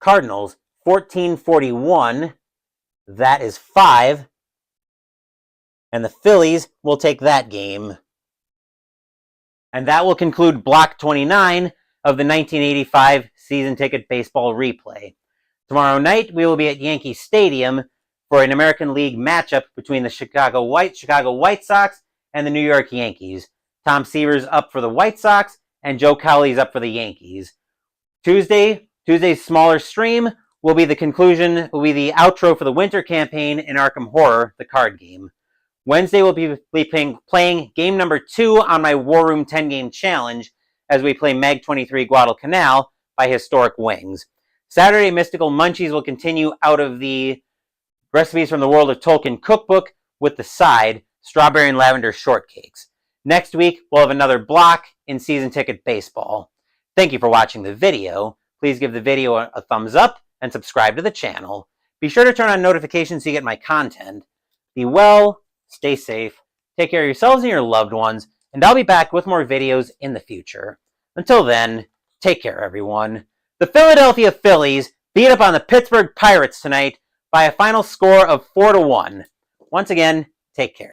Cardinals 14-41, that is 5. And the Phillies will take that game. And that will conclude Block 29 of the 1985 season ticket baseball replay. Tomorrow night, we will be at Yankee Stadium for an American League matchup between the Chicago White Sox and the New York Yankees. Tom Seaver's up for the White Sox, and Joe Cowley's up for the Yankees. Tuesday's smaller stream will be the outro for the winter campaign in Arkham Horror, the card game. Wednesday, we'll be playing game number 2 on my War Room 10-game challenge as we play Mag 23 Guadalcanal by Historic Wings. Saturday, Mystical Munchies will continue out of the Recipes from the World of Tolkien cookbook with the side, Strawberry and Lavender Shortcakes. Next week, we'll have another block in Season Ticket Baseball. Thank you for watching the video. Please give the video a thumbs up and subscribe to the channel. Be sure to turn on notifications so you get my content. Be well, stay safe, take care of yourselves and your loved ones, and I'll be back with more videos in the future. Until then, take care, everyone. The Philadelphia Phillies beat up on the Pittsburgh Pirates tonight by a final score of 4-1. Once again, take care.